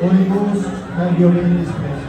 Holy Ghost, have your way in this place.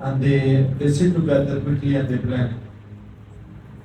and they sit together quickly and they plan।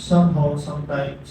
somehow sometimes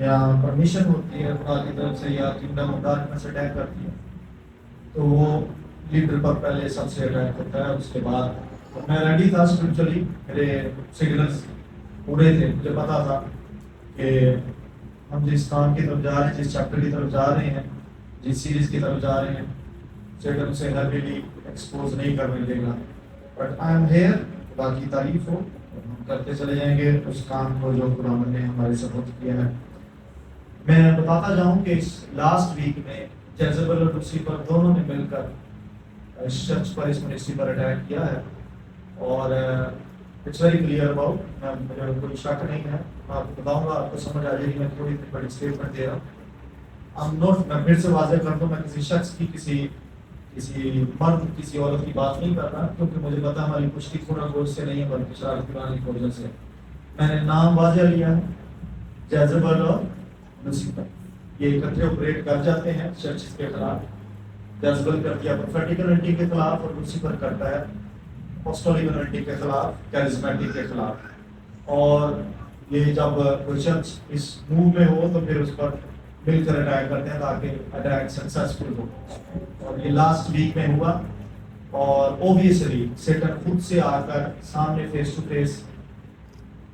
یا permission ہوتی ہے خدا کی طرف سے یا کنگڈم آف ڈارکنس اٹیک کرتی ہے تو وہ لیڈر پر پہلے سب سے اٹیک ہوتا ہے. اس کے بعد میں ریڈی تھا اسپرچولی, میرے سگنلس پورے تھے, مجھے پتا تھا کہ ہم جس کام کی طرف جا رہے ہیں, جس چیپٹر کی طرف جا رہے ہیں, جس سیریز کی طرف جا رہے ہیں, سیٹن اسے ہیویلی ایکسپوز نہیں کرنے دے گا. بٹ آئی ایم ہیئر, خدا کی تعریف ہو, ہم کرتے چلے جائیں گے اس کام کو جو خدا نے ہمارے سپورٹ کیا ہے. میں بتاتا جاؤں کہ اس لاسٹ ویک میں جیزبل اور لوسیفر دونوں نے مل کر اس چرچ پر, اس منسٹری پر اٹیک کیا ہے. اور اٹس ویری کلیئر اباؤٹ, مجھے کوئی شک نہیں ہے, میں آپ کو بتاؤں گا, آپ کو سمجھ آ جائے گی. میں تھوڑی بڑی اسٹیٹمنٹ دے رہا ہوں. میں پھر سے واضح کر دوں, میں کسی شخص کی, کسی مرد, کسی عورت کی بات نہیں کر رہا, کیونکہ مجھے پتا ہماری کشتی تھوڑا گوشت سے نہیں ہے بلکہ شرارتی پرانی کی وجہ سے. میں نے نام واضح لیا ہے, جیزبل اور لوسیفر. یہ اکٹھے آپریٹ کر جاتے ہیں چرچ کے خلاف. جیزبل کرتی ہے پروفیٹک انوائنٹنگ کے خلاف, اور لوسیفر کرتا ہے اپوسٹولک انوائنٹنگ کے خلاف, کیرزمیٹک کے خلاف. اور یہ جب کوئی چرچ اس موو میں ہو تو پھر اس پر مل کر اٹیک کرتے ہیں تاکہ اٹیک سکسیسفل ہو. اور یہ لاسٹ ویک میں ہوا, اور اوبیسلی سیٹن خود سے آ کر سامنے فیس ٹو فیس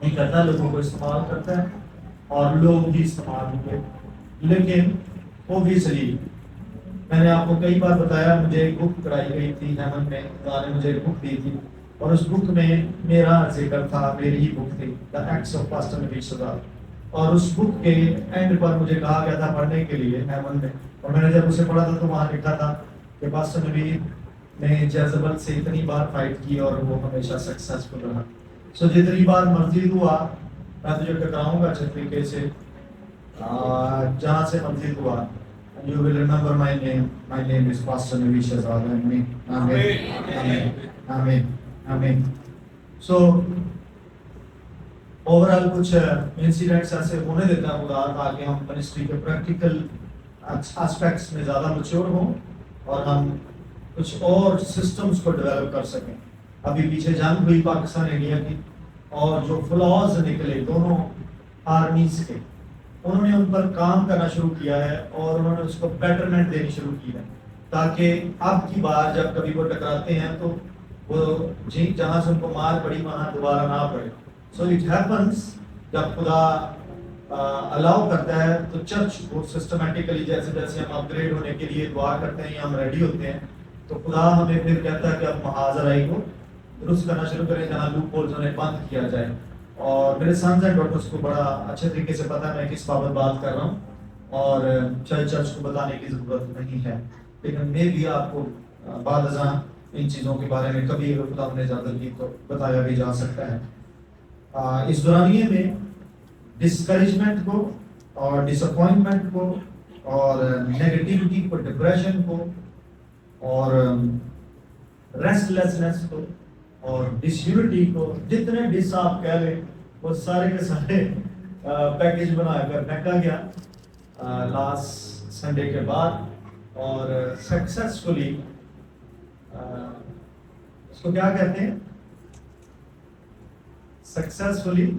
نہیں کرتا, لوگوں کو استعمال کرتا ہے اور لوگ بھی استعمال ہوئے. لیکن اوبیسلی میں نے آپ کو کئی بار بتایا, مجھے ایک بک کرائی گئی تھی ہیمن میں, خدا نے مجھے ایک بک دی تھی, اور اس بک میں میرا ذکر تھا, میری ہی بک تھی, دا ایکٹس آف پاسٹر نبی صدار. اور اس بک کے اینڈ پر مجھے کہا گیا تھا پڑھنے کے لیے ہیمن میں, اور میں نے جب اسے پڑھا تھا تو وہاں لکھا تھا کہ پاسٹر نبی نے جیزبل سے اتنی بار فائٹ کی اور وہ ہمیشہ سکسیسفل رہا. سو جتنی بار مرضی ہوا, میں تجھے ٹکراؤں گا اچھے طریقے سے, جہاں سے مرضی ہوا. You will remember my name. My name is Pastor Navi Shahzad. Amen. Amen. Amen. Amen. So overall کچھ انسیڈنٹس ایسے ہونے دیتا ہے خدا تاکہ ہم منسٹری کے پریکٹیکل اسپیکٹس میں زیادہ میچور ہوں اور ہم کچھ اور سسٹمز کو ڈیولپ کر سکیں. ابھی پیچھے جنگ ہوئی پاکستان انڈیا کی, اور جو فلاز نکلے دونوں آرمیز کے, انہوں نے ان پر کام کرنا شروع کیا ہے اور انہوں نے اس کو بیٹرمنٹ دینی شروع کی ہے تاکہ اب کی بار جب کبھی وہ ٹکراتے ہیں تو وہ جہاں سے ان کو مار پڑی وہاں دوبارہ نہ پڑے. سو اٹ ہیپنس جب خدا الاؤ کرتا ہے تو چرچ کو سسٹمیٹکلی جیسے جیسے ہم اپ گریڈ ہونے کے لیے دعا کرتے ہیں یا ہم ریڈی ہوتے ہیں تو خدا ہمیں پھر کہتا ہے کہ اب محاذرائی کو درست کرنا شروع کریں جہاں لوپ ہولز انہیں بند کیا جائے. اور میرے سنس اینڈ ڈاٹرس کو بڑا اچھے طریقے سے پتہ ہے میں کس بابت بات کر رہا ہوں, اور چاہے چرچ کو بتانے کی ضرورت نہیں ہے, لیکن میں بھی آپ کو بعد ازاں ان چیزوں کے بارے میں کبھی اگر خدا نے اجازت دی تو بتایا بھی جا سکتا ہے. اس دورانیے میں ڈسکریجمنٹ کو اور ڈس اپوائنٹمنٹ کو اور نیگیٹیوٹی کو, ڈپریشن کو اور ریسٹ لیسنس کو اور ڈسیونٹی کو, جتنے ڈس آپ کہہ لیں وہ سارے کے سارے پیکیج بنا کر پھینکا گیا لاسٹ سنڈے کے بعد. اور سکسیسفلی اس کو کیا کہتے ہیں, سکسیسفلی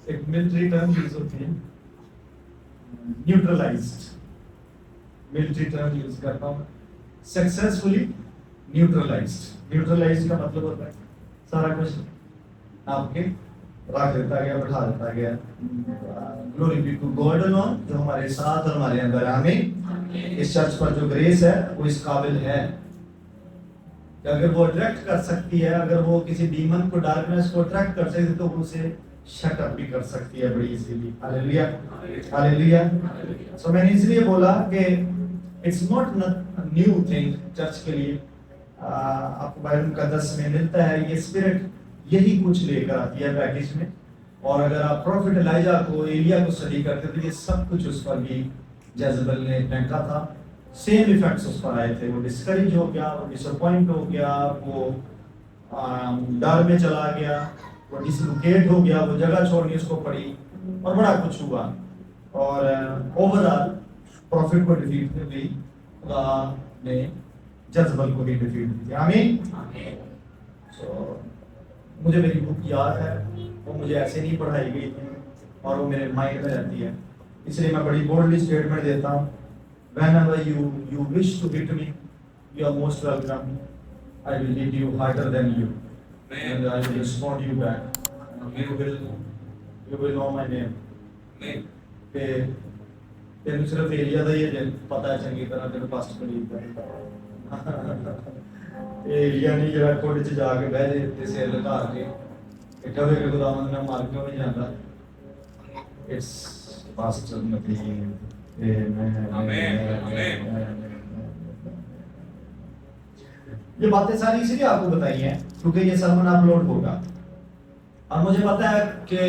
ایک ملٹری ٹرم یوز ہوتی ہے, نیوٹرلائزڈ, ملٹری ٹرم یوز کرتا ہوں, سکسیسفلی نیوٹرلائزڈ. نیوٹرلائزڈ کا مطلب ہوتا ہے سارا کچھ آپ کے رکھ دیتا گیا, بٹھا دیتا گیا. Glory be to God alone جو ہمارے ساتھ اور ہمارے اندر. آمین. اس چرچ پر جو گریس ہے وہ اس قابل ہے کہ اگر وہ اٹریکٹ کر سکتی ہے, اگر وہ کسی ڈیمن کو, ڈارکنیس کو اٹریکٹ کر سکتی تو وہ اسے شٹ اپ بھی کر سکتی ہے بڑی ایزیلی. ہاللیلویا, ہاللیلویا. سو میں نے اس لیے بولا کہ it's not new thing church کے لیے. آپ کو بائبل مقدس میں ملتا ہے یہ اسپرٹ یہی کچھ لے کر آتی ہے پیکیج میں. اور اگر آپ پروفٹ ایلیجا کو, ایلیا کو اسٹڈی کرتے تو یہ سب کچھ اس پر بھی جیزبل نے پھینکا تھا. سیم ایفیکٹس اس پر آئے تھے. وہ ڈسکریج ہو گیا, وہ ڈس اپوائنٹ ہو گیا, وہ ڈر میں چلا گیا, وہ ڈسلوکیٹ ہو گیا, وہ جگہ چھوڑنی اس کو پڑی, اور بڑا کچھ ہوا. اور اوور آل پروفٹ کو ڈیفیٹ میں بھی خدا نے جیزبل کو بھی ڈیفیٹ دی. آمین. سو مجھے میری بک یاد ہے, وہ مجھے ایسے نہیں پڑھائی گئی تھی, اور وہ میرے مائنڈ میں رہتی ہے. اس لیے میں بڑی بولڈلی اسٹیٹمنٹ دیتا ہوں. Whenever you wish to hit me, you are most welcome. I will hit you harder than you, and I will respond you back. You will know my name. کہ تینوں صرف ایریا دا ہی ہے پتہ ہے چنگی طرح تینوں پاسٹ بلیو کرتا ایریا نہیں جڑا کوڑ چ جا کے بہ جائے تے سیر لگا کے کبھی کہ خداوند میں مار کیوں نہیں جاتا. اٹس پاسٹر نبی. یہ باتیں ساری اسی لیے آپ کو بتائی ہیں کیونکہ یہ سرمن اپلوڈ ہوگا اور مجھے پتا ہے کہ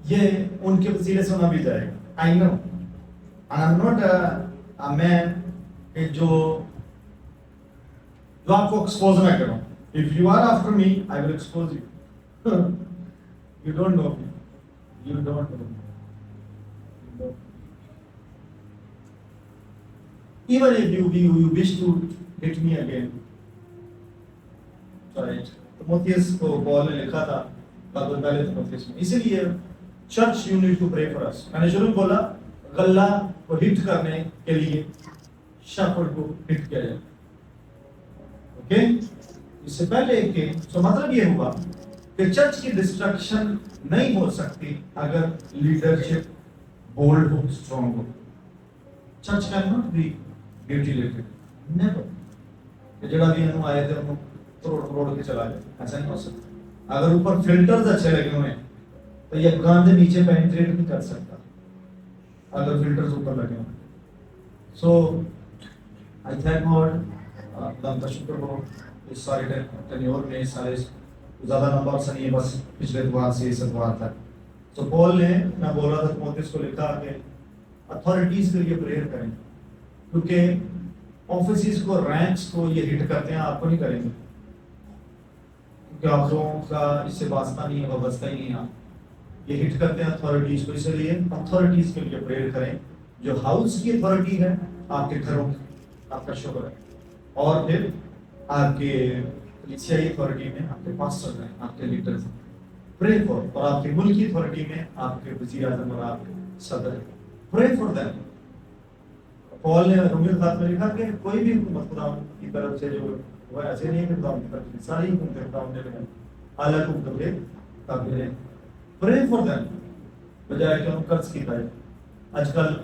یہ ان کے وسیلے سنا بھی جائے گا. I know. And I'm not a man جو آپ کو ایکسپوز نہ کروں. If you are after me, I will expose you. You don't know me. You don't know me. Even if you wish to hit me again. Sorry. تیموتھیوس کو پال نے لکھا تھا بات پہلے تیموتھیوس میں. اسی لیے church you need to pray for us. میں نے شروع میں بولا غلہ کو ہٹ کرنے کے لیے شیپرڈ کو ہٹ کیا جائے. اوکے اس سے پہلے کہ تو مطلب یہ ہوا کہ چرچ کی ڈسٹرکشن نہیں ہو سکتی اگر لیڈرشپ بولڈ ہو, اسٹرانگ ہو. Church can not be mutilated never. کہ جڑا بھی انہوں آئے تھے انہوں توڑ کے چلا جائے, ایسا نہیں ہو سکتا. اگر اوپر فلٹرز اچھے لگے ہوئے تو یہ گاندے نیچے پینٹریٹ نہیں کر سکتا اگر فلٹرز اوپر لگے ہوئے. سو آئی تھینک گاڈ, خدا کا شکر ہو اس سارے ٹینیور میں سارے زیادہ لمبا عرصہ نہیں ہے, بس پچھلے اتوار سے اس اتوار تک. تو پال نے میں بول رہا تھا تیموتھیوس کو لکھا کہ اتھارٹیز کے لیے پریئر کریں کیونکہ آفیسز کو رینکس کو یہ ہٹ کرتے ہیں, آپ کو نہیں کریں گے کیونکہ آپ لوگوں کا اس سے واسطہ نہیں ہے, وابستہ ہی نہیں ہے. یہ ہٹ کرتے ہیں اتھارٹیز کو, اس لیے اتھارٹیز کے لیے پریئر کریں. جو ہاؤس کی اتھارٹی ہے آپ کے گھروں کی, آپ کا شکر ہے, اور پھر آپ کے کلیسیائی اتھارٹی میں آپ کے پاسٹر ہیں, آپ کے لیڈرز ہیں, پرے فار. اور آپ کے ملک کی اتھارٹی میں آپ کے وزیر اعظم اور آپ کے صدر ہیں, پرے فار دیم. پال نے رومیو خط میں لکھا کہ کوئی بھی حکومت خدا کی طرف سے جو وہ ایسے نہیں کہ خدا کی طرف سے ساری حکومتیں خدا نے لگائی, اعلیٰ حکومتیں قابل ہیں. پرے فار دیم بجائے کہ ان قرض کی جائے. آج کل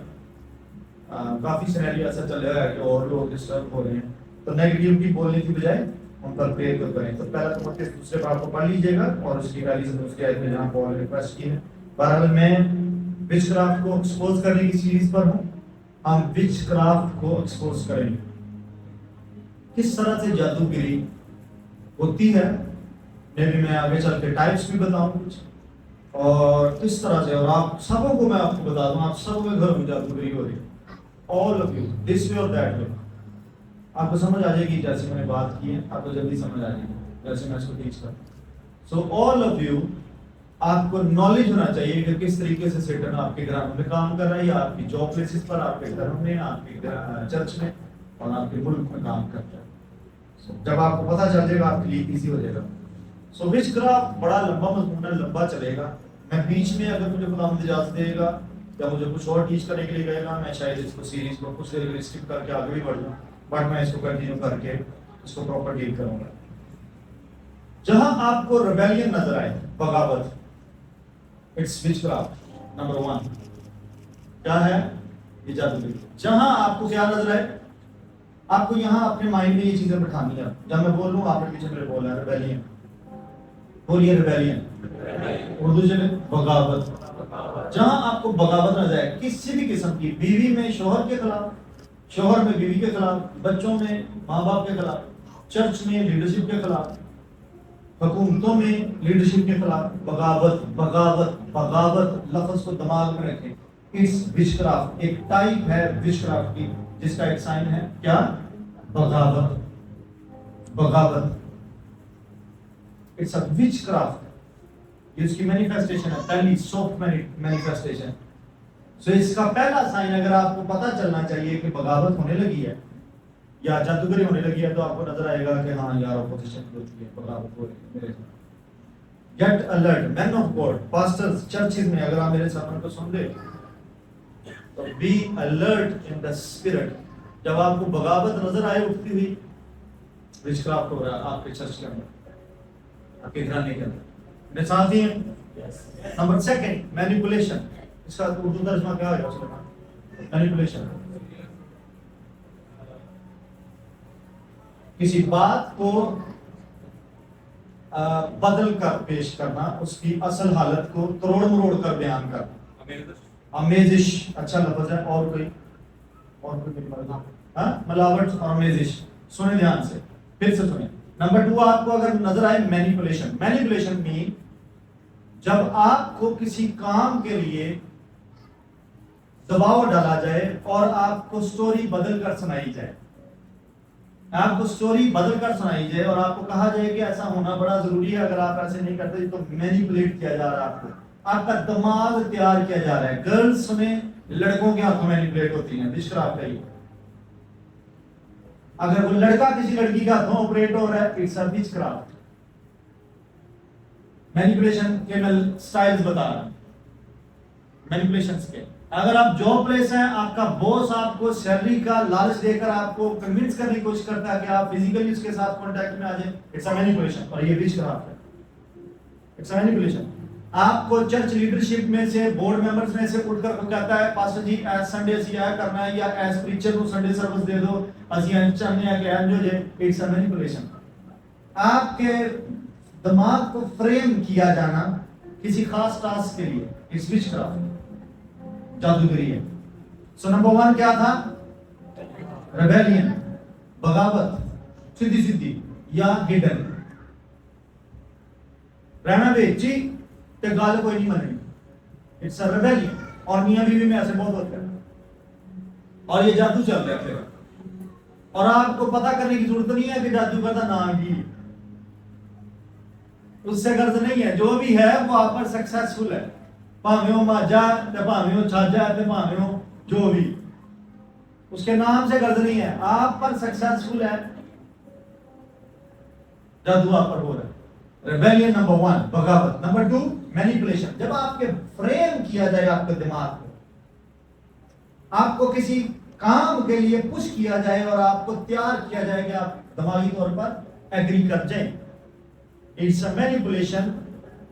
کافی سینیریو ایسا چل رہا ہے کہ اور لوگ ڈسٹرب ہو رہے ہیں, تو نیگیٹیوٹی بولنے کی بجائے ان پر پریئر کو کریں. تو پہلا تو مطلب دوسرے بات کو پڑھ لیجیے گا اور اس کی گالی سے اس کے آیت میں جہاں پال ریکویسٹ کی ہے. بہرحال میں وچ کرافٹ کو ایکسپوز کرنے کی سیریز پر ہوں. ہم وچ کرافٹ کو ایکسپوز کریں گے, کس طرح سے جادوگری ہوتی ہے. میں آگے چل کے ٹائپس بھی بتاؤں کچھ, اور کس طرح سے, اور آپ سبوں کو میں آپ کو بتا دوں, آپ سب کے گھر میں جادوگری ہو رہی ہے. all of you this way or that way. آپ کو سمجھ آ جائے گی جیسے میں نے بات کی ہے, آپ کو جلدی سمجھ آ جائے گی جیسے میں اس کو ٹیچ کروں. سو all of you, آپ کو نالج ہونا چاہیے کہ کس طریقے سے سیٹن آپ کے گھروں میں کام کر رہا ہے, یا آپ کی جاب پلیسز پر, آپ کے گھروں میں, آپ کے چرچ میں اور آپ کے ملک میں کام کرتا ہے. جب آپ کو پتہ چل جائے گا آپ کے لیے ایزی ہو جائے گا. سو وچ کرافٹ بڑا لمبا مضمون ہے, لمبا چلے گا. میں بیچ میں اگر مجھے خداوند اجازت دے گا یا مجھے کچھ اور ٹیچ کرنے کے لیے کہے گا, میں شاید اس کو سیریز کو کچھ دیر اسکپ کر کے آگے بھی بڑھ جاؤں, بٹ میں اس کو کنٹینیو کر کے اس کو پراپر ڈیل کروں گا. جہاں آپ کو ریبیلین نظر آئے, بغاوت, اٹس وچ کرافٹ نمبر 1. کیا ہے یہ جادوگری. جہاں آپ کو کیا نظر آئے, آپ کو یہاں اپنے مائنڈ میں یہ چیزیں بٹھانی ہے. جب میں بول لوں آپ نے پیچھے میرے بولا ریبیلین, بولیے ریبیلین, اردو سے بغاوت. جہاں آپ کو بغاوت نظر آئے کسی بھی قسم کی, بیوی میں شوہر کے خلاف, شوہر میں بیوی کے خلاف, بچوں میں ماں باپ کے خلاف, چرچ میں لیڈرشپ کے خلاف, حکومتوں میں لیڈرشپ کے خلاف, بغاوت بغاوت بغاوت لفظ کو دماغ میں رکھیں. اٹس وچ کرافٹ, ایک ٹائپ ہے وچ کرافٹ کی جس کا ایک سائن ہے کیا, بغاوت. بغاوت اٹس اے وچ کرافٹ. یہ اس کی مینیفیسٹیشن ہے, پہلی سافٹ مینیفیسٹیشن. سو اس کا پہلا سائن اگر آپ کو پتہ چلنا چاہیے کہ بغاوت ہونے لگی ہے یا جادوگری ہونے لگی ہے, تو آپ کو نظر آئے گا کہ ہاں یار اپوزیشن ہوتی ہے, بغاوت ہو رہی ہے میرے ساتھ. Get alert, men of God, pastors, churches میں اگر آپ میرے سرمن کو سن لے تو be alert in the spirit. جب آپ کو بغاوت نظر آئے اٹھتی ہوئی وچ کرافٹ ہو رہا ہے آپ کے چرچ کے اندر، آپ کے گھرانے کے اندر، میرے ساتھ ہی ہیں. Number second manipulation. اس کا اردو ترجمہ کیا ہوگا سلمان؟ مینیپولیشن، کسی بات کو بدل کر پیش کرنا، اس کی اصل حالت کو تروڑ مروڑ کر بیان کرنا. امیزش اچھا لفظ ہے. اور کوئی ملاوٹ اور امیزش. سنیں دھیان سے، پھر سے سنیں. نمبر 2 آپ کو اگر نظر آئے مینیپولیشن. مینیپولیشن مین جب آپ کو کسی کام کے لیے دباؤ ڈالا جائے اور آپ کو سٹوری بدل کر سنائی جائے، آپ کو سٹوری بدل کر سنائی جائے اور آپ کو کہا جائے کہ ایسا ہونا بڑا ضروری ہے، اگر آپ ایسے نہیں کرتے تو مینیپولیٹ کیا جا رہا ہے آپ کو، آپ کا دماغ تیار کیا جا رہا ہے. گرلز سنیں، لڑکوں کے ہاتھوں مینیپولیٹ ہوتی ہیں وچکرافٹ. اگر وہ لڑکا کسی لڑکی کے ہاتھوں آپریٹ ہو رہا ہے اٹس اے وچکرافٹ. مینیپولیشن کے میں سٹائلز بتا رہا ہوں مینیپولیشنز کے. اگر آپ جاب پلیس ہیں، آپ کا باس آپ کو سیلری کا لالچ دے کر آپ کو کنونس کرنے کی کوشش کرتا ہے کہ آپ فزیکلی اس کے ساتھ کانٹیکٹ میں آ جائیں، اٹس اے مینیپولیشن. اور یہ وچ کرافٹ ہے، اٹس اے مینیپولیشن. آپ کو چرچ لیڈرشپ میں سے، بورڈ ممبرز میں سے اٹھ کر کہتا ہے پاسٹر جی ایز سنڈے اسی آیا کرنا ہے، یا ایز پریچر کو سنڈے سروس دے دو، اسی چاہنے ہیں کہ جو جائے. It's a manipulation. آپ کے دماغ کو فریم کیا جانا کسی خاص ٹاسک کے لیے، اٹس وچ کرافٹ، جادوگری ہے. سو نمبر 1 کیا تھا؟ ریبیلین، بغاوت، سیدھی سیدھی یا ہڈن. رہنا بے جی تے گال کوئی نہیں مننی، اٹس اے ریبیلین. اور میاں بیوی میں ایسے بہت ہوتے ہیں اور یہ جادو چل رہا ہے اور آپ کو پتہ کرنے کی ضرورت نہیں ہے کہ جادو کا نام کی، اس سے غرض نہیں ہے. جو بھی ہے وہ آپ پر سکسیسفل ہے، بھاویں ہو ماجا تے بھاویں ہو چھاجا تے بھاویں ہو جو بھی، اس کے نام سے غرض نہیں ہے، آپ پر سکسیسفل ہے، جادو آپ پر ہو رہا ہے. ریبیلین نمبر 1 بغاوت. Number 2 manipulation. جب آپ کے فریم کیا جائے آپ کے دماغ کو، آپ کو کسی کام کے لیے پش کیا جائے اور آپ کو تیار کیا جائے کہ آپ دماغی طور پر ایگری کر جائیں، it's a manipulation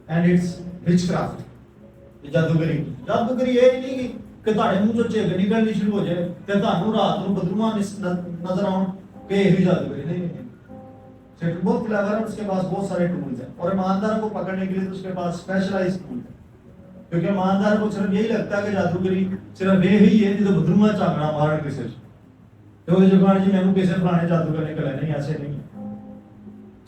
and it's witchcraft. جادوگری. جادوگری یہ نہیں کہ تہاڈے منہ چوں چیک نکلنی شروع ہو جائے تے تہانوں رات نوں بدروواں نظر آؤں کہ یہ جادوگری نہیں. سیٹن بہت کلیور ہے، اس کے پاس بہت سارے ٹولز ہیں اور ایمانداروں کو پکڑنے کے لیے اس کے پاس اسپیشلائز ٹول ہے. کیونکہ ایمانداروں کو صرف یہی لگتا ہے کہ جادوگری صرف یہی ہے جدو بدروواں چاکنا مارن کسی تو جو کہا جی مینوں کسی فلانے جادوگر نکلے. نہیں، ایسے نہیں.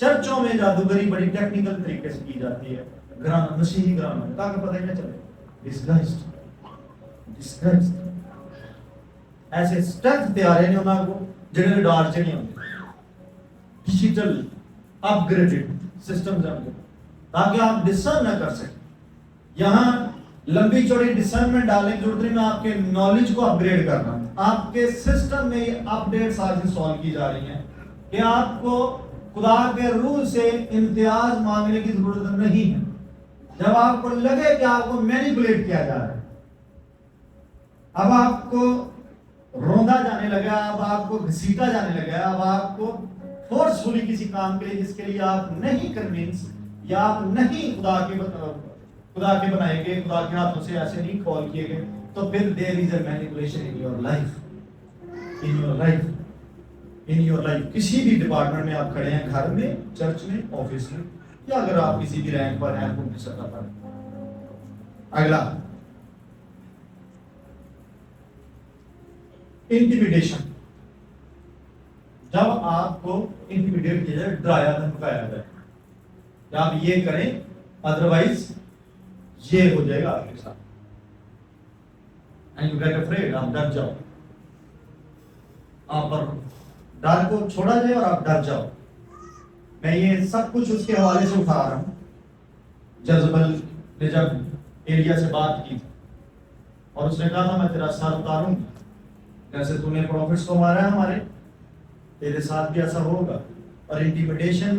چرچوں میں جادوگری بڑی ٹیکنیکل طریقے سے کی جاتی ہے، گرامر، مسیحی گرامر، تاکہ پتہ ہی نہ چلے. ڈسگائزڈ ایسے اسٹرینتھ تیار ہیں انہوں کو جنہیں ڈار چڑی ہوتے ڈیجیٹل اپ گریڈڈ سسٹم تاکہ آپ ڈسرن نہ کر سکیں. یہاں لمبی چوڑی ڈسرنمنٹ ڈالنے کی ضرورت نہیں، میں آپ کے نالج کو اپ گریڈ کرنا. آپ کے سسٹم میں یہ اپ ڈیٹس آج انسٹال کی جا رہی ہیں کہ آپ کو خدا کے روح سے امتیاز مانگنے کی ضرورت نہیں ہے. جب آپ کو لگے کہ آپ کو مینیپولیٹ کیا جا رہا ہے، اب آپ کو روندا جانے لگا، اب آپ کو گھسیٹا جانے لگا، اب آپ کو فورسفلی کسی کام کے لیے جس کے لیے آپ نہیں کنونس یا آپ نہیں خدا کے بنائے گئے، خدا کے ہاتھوں سے ایسے نہیں کال کیے گئے، تو پھر there is a manipulation in your life. In your life کسی بھی ڈپارٹمنٹ میں آپ کھڑے ہیں، گھر میں، چرچ میں، آفس میں، یا اگر آپ کسی بھی رینک پر ہیں حکومتی سطح پر. اگلا انٹیمیڈیشن. جب آپ کو انٹیمیڈیٹ کیا جائے، ڈرایا دھمکایا جائے کہ آپ یہ کریں ادروائز یہ ہو جائے گا آپ کے ساتھ. اینڈ یو گیٹ افریڈ، آپ ڈر جاؤ، آپ پر ڈر کو چھوڑا جائے اور آپ ڈر جاؤ. میں یہ سب کچھ اس کے حوالے سے اٹھا رہا ہوں. جزبل نے جب ایلیا سے بات کی اور اس نے کہا تھا میں تیرا سر اتاروں گا، جیسے تو نے پروفٹس کو مارا ہے ہمارے، تیرے ساتھ بھی ایسا ہوگا. اور انٹیمیڈیشن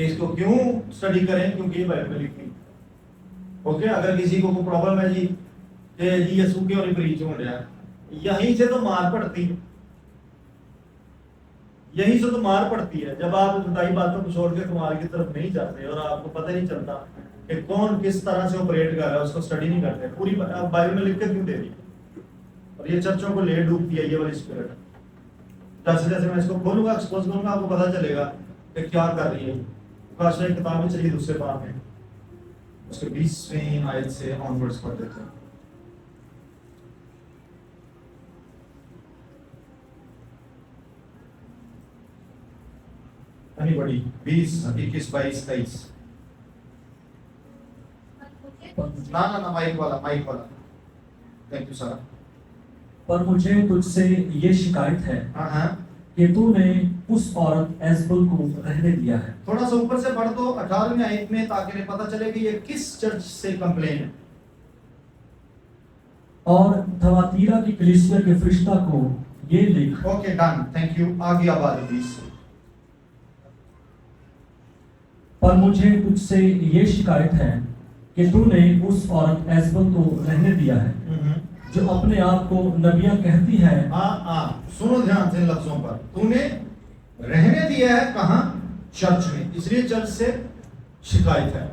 کہ اس کو کیوں اسٹڈی کریں؟ کیونکہ یہ بائبل میں لکھی. اوکے, اگر کسی کو کوئی پرابلم ہے جی کہ جی یسوع کیوں نہیں پریچ ہو رہا, یہیں سے تو مار پڑتی ہے, یہیں سے تو مار پڑتی ہے. جب آپ ابتدائی باتوں کو چھوڑ کے کمال کی طرف نہیں جاتے اور آپ کو پتہ نہیں چلتا کہ کون کس طرح سے آپریٹ کر رہا ہے, اس کو اسٹڈی نہیں کرتے, پوری بائبل میں لکھ کے کیوں دے دی؟ اور یہ چرچوں کو لے ڈوب دیا یہ والی اسپرٹ. جیسے جیسے میں اس کو کھولوں گا, ایکسپوز کروں گا, آپ کو پتہ چلے گا کہ کیا کر رہی ہے. کاشا ایک کتاب میں چلیے دوسرے پاک میں اس کے 20ویں آیت سے آنورڈز پڑھ دیتے ہیں. نہیں بڑی 20 21 22 23. نا مائک والا تھینک یو سر. پر مجھے تجھ سے یہ شکایت ہے کہ تو نے اس عورت ایزبل کو رہنے دیا ہے. تھوڑا سا اوپر سے پڑھ دو 18ویں آیت میں تاکہ انہیں پتہ چلے کہ یہ کس چرچ سے کمپلین ہے. اور تھواتیرا کی کلیسیا کے فرشتہ کو یہ لکھ. Okay done, thank you. آگے آباد 20. پر مجھے تجھ سے یہ شکایت ہے کہ تو نے اس عورت ایزبل کو رہنے دیا ہے جو اپنے آپ کو نبیہ کہتی ہے. سنو دھیان سے ان لفظوں پر. تو نے رہنے دیا ہے کہاں؟ چرچ میں. اس لیے چرچ سے شکایت ہے.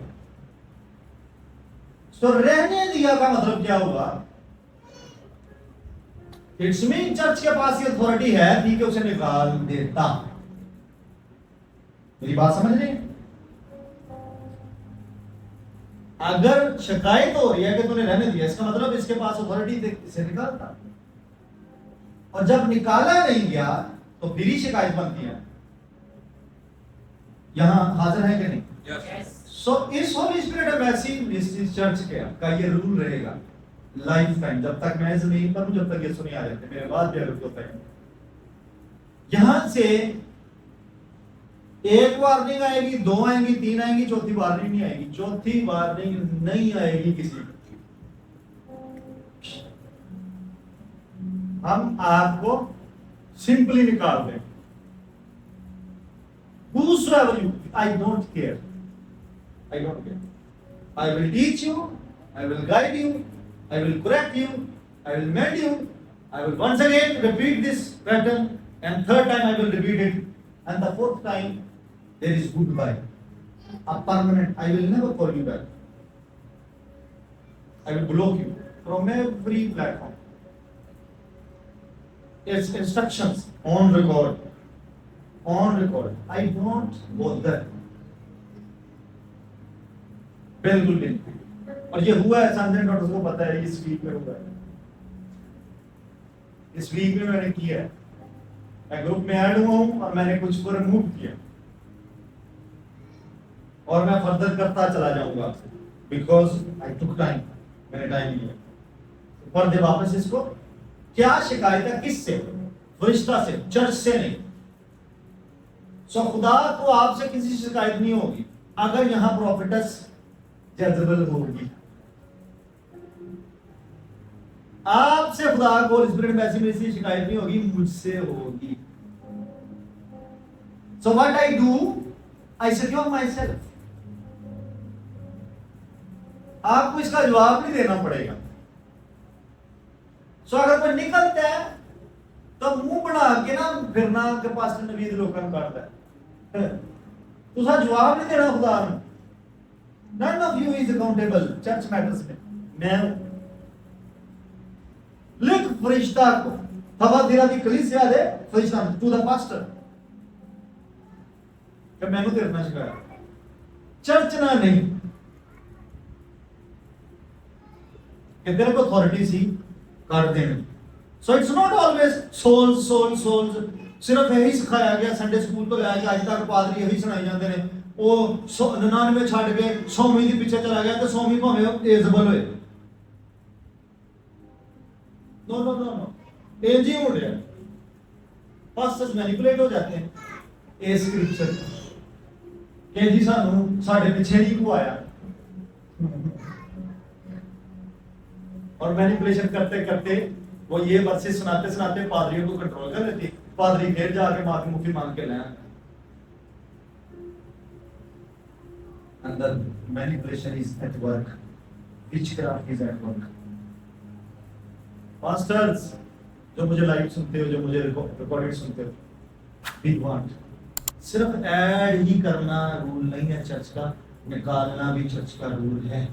تو رہنے دیا کا مطلب کیا ہوگا؟ اٹس مین چرچ کے پاس یہ اتھارٹی ہے کہ اسے نکال دیتا. میری بات سمجھ رہے ہیں؟ اگر شکایت ہو رہی ہے کہ تو نے رہنے دیا, اس کا مطلب اس کے پاس اتھارٹی تھی اسے نکالتا. اور جب نکالا نہیں گیا تو پھر ہی شکایت بنتی ہے. یہاں حاضر ہے کہ نہیں؟ سو اس ہولی اسپرٹ آف ایسی چرچ کا یہ رول رہے گا لائف ٹائم, جب تک میں زمین پر ہوں, جب تک یہ سنی آ جاتے میرے بعد بھی اگر ہوتا ہے. یہاں سے ایک وارننگ آئے گی, 2 آئیں گی, 3 آئیں گی, چوتھی وارننگ نہیں آئے گی. چوتھی وارننگ نہیں آئے گی کسی کی. ہم آپ کو سمپلی نکال دیں. Whosoever you, I don't care. I don't care. I will teach you, I will guide you, I will correct you, I will mend you, I will once again repeat this pattern, and third time I will repeat it, and the fourth time there is goodbye. A permanent, I will never call you back. I will block you from every platform. It's instructions on record. On record. I don't bother. بالکل بھی. اور یہ ہوا ہے, Sanjay doctor کو پتا ہے, اس week میں ہوا ہے. اس ویک میں نے کیا ہے, میں گروپ میں ایڈ ہوا ہوں اور میں نے کچھ کو ریموو کیا اور میں فردر کرتا چلا جاؤں گا بیکاز آئی ٹک ٹائم, میں نے ٹائم لیا. پڑھ دے واپس اس کو. کیا شکایت ہے؟ کس سے؟ فرشتہ سے, چرچ سے نہیں. سو خدا کو آپ سے کسی شکایت نہیں ہوگی اگر یہاں پروفیٹس جذبل ہوگی. آپ سے خدا کو اسپرٹ میں ایسی شکایت نہیں ہوگی, مجھ سے ہوگی. So what I do, I secure myself. آپ کو اس کا جواب نہیں دینا پڑے گا. سو اگر کوئی نکلتا ہے تو منہ بنا کے نا پھرنا کے پاس نبی لوگوں کو کاٹتا ہے. تو اس کا جواب نہیں دینا خدا نے. None of you is accountable church matters میں. میں لکھ فرشتہ کو, تھواتیرا کی کلیسیا دے فرشتہ ٹو دا پاسٹر کہ میں نے تیرنا شکایا, چرچ نہ نہیں کہ تیرے کو اتھارٹی سی کر دینا. So it's not always souls. صرف یہی سکھایا گیا سنڈے اسکول تو لے کے اج تک پادری یہی سنائی جاتے ہیں. وہ 99 چھڈ کے 100ویں کے پیچھے چلا گیا تو 100ویں بھاویں ایزبل ہوئے. نو نو نو نو, ایج ہی ہو رہا ہے. پاسٹرز مینیپولیٹ ہو جاتے ہیں اے اسکرپچر کہ جی سانوں ساڈے پیچھے نہیں کو آیا, اور مینیپولیشن کرتے کرتے وہ یہ ورسز سناتے سناتے پادریوں کو کنٹرول کر لیتے. پادری پھر جا کے معافی مفی مانگ کے لائیں. and the manipulation is at work. Witchcraft is at work. Pastors, جو مجھے لائیو سنتے ہو, جو مجھے ریکارڈڈ سنتے ہو, we want صرف ایڈ ہی کرنا رول نہیں ہے چرچ کا, نکالنا بھی چرچ کا رول ہے.